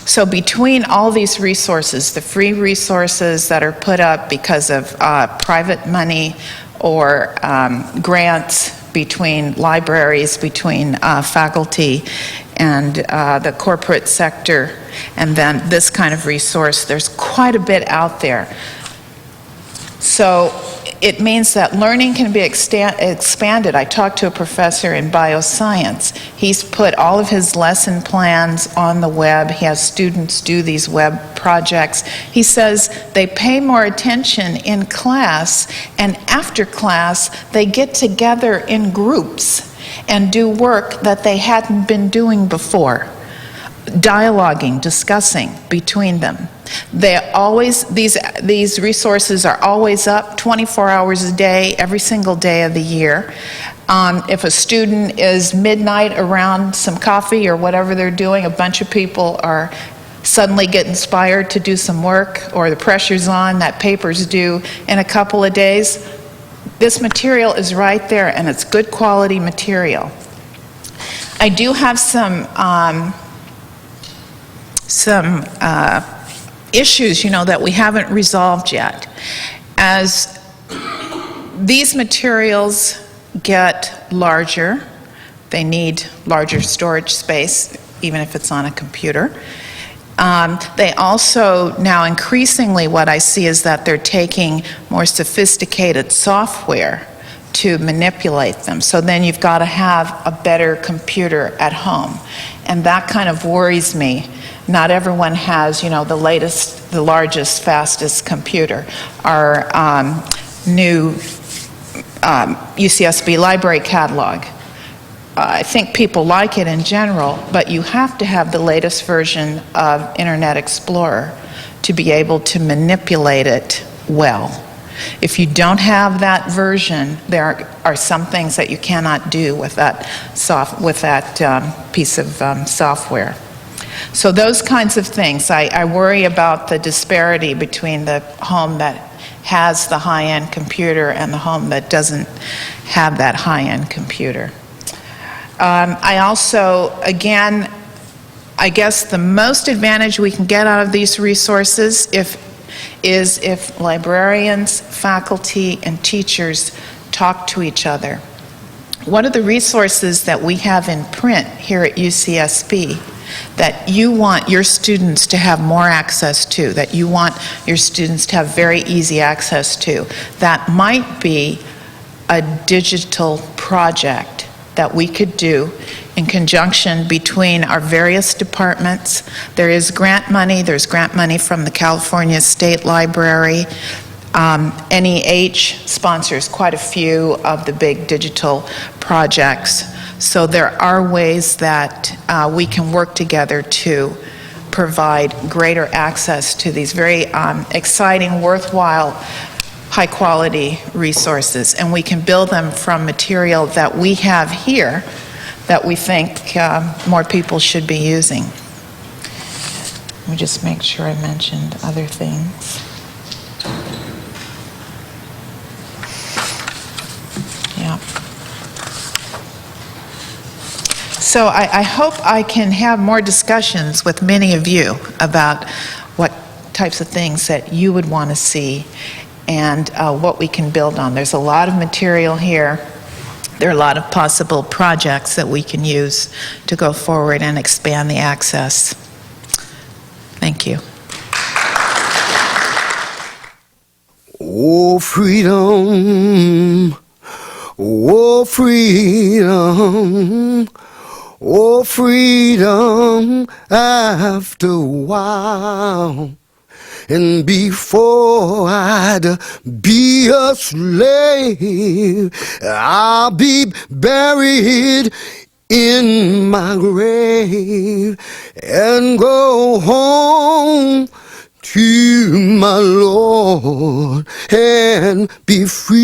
So between all these resources, the free resources that are put up because of private money or grants between libraries, between faculty and the corporate sector, and then this kind of resource, there's quite a bit out there. So it means that learning can be expanded. I talked to a professor in bioscience. He's put all of his lesson plans on the web. He has students do these web projects. He says they pay more attention in class, and after class, they get together in groups and do work that they hadn't been doing before. Dialoguing, discussing between them. They always, these resources are always up 24 hours a day, every single day of the year. If a student is midnight around some coffee or whatever they're doing, a bunch of people are suddenly get inspired to do some work, or the pressure's on, that paper's due in a couple of days. This material is right there, and it's good quality material. I do have some issues, that we haven't resolved yet. As these materials get larger, they need larger storage space, even if it's on a computer. They also, now increasingly what I see is that they're taking more sophisticated software to manipulate them. So then you've got to have a better computer at home. And that kind of worries me. Not everyone has, the latest, the largest, fastest computer. Our new UCSB library catalog. I think people like it in general, but you have to have the latest version of Internet Explorer to be able to manipulate it well. If you don't have that version, there are some things that you cannot do with that piece of software. So those kinds of things, I worry about the disparity between the home that has the high-end computer and the home that doesn't have that high-end computer. I also, again, I guess the most advantage we can get out of these resources is if librarians, faculty, and teachers talk to each other. One of the resources that we have in print here at UCSB that you want your students to have more access to, that you want your students to have very easy access to, that might be a digital project that we could do in conjunction between our various departments. There is grant money. There's grant money from the California State Library. NEH sponsors quite a few of the big digital projects. So there are ways that we can work together to provide greater access to these very exciting, worthwhile, high-quality resources. And we can build them from material that we have here that we think more people should be using. Let me just make sure I mentioned other things. Yeah. So I hope I can have more discussions with many of you about what types of things that you would want to see and what we can build on. There's a lot of material here. There are a lot of possible projects that we can use to go forward and expand the access. Thank you. Oh, freedom. Oh, freedom. Oh, freedom after a while. And before I'd be a slave, I'll be buried in my grave and go home to my Lord and be free.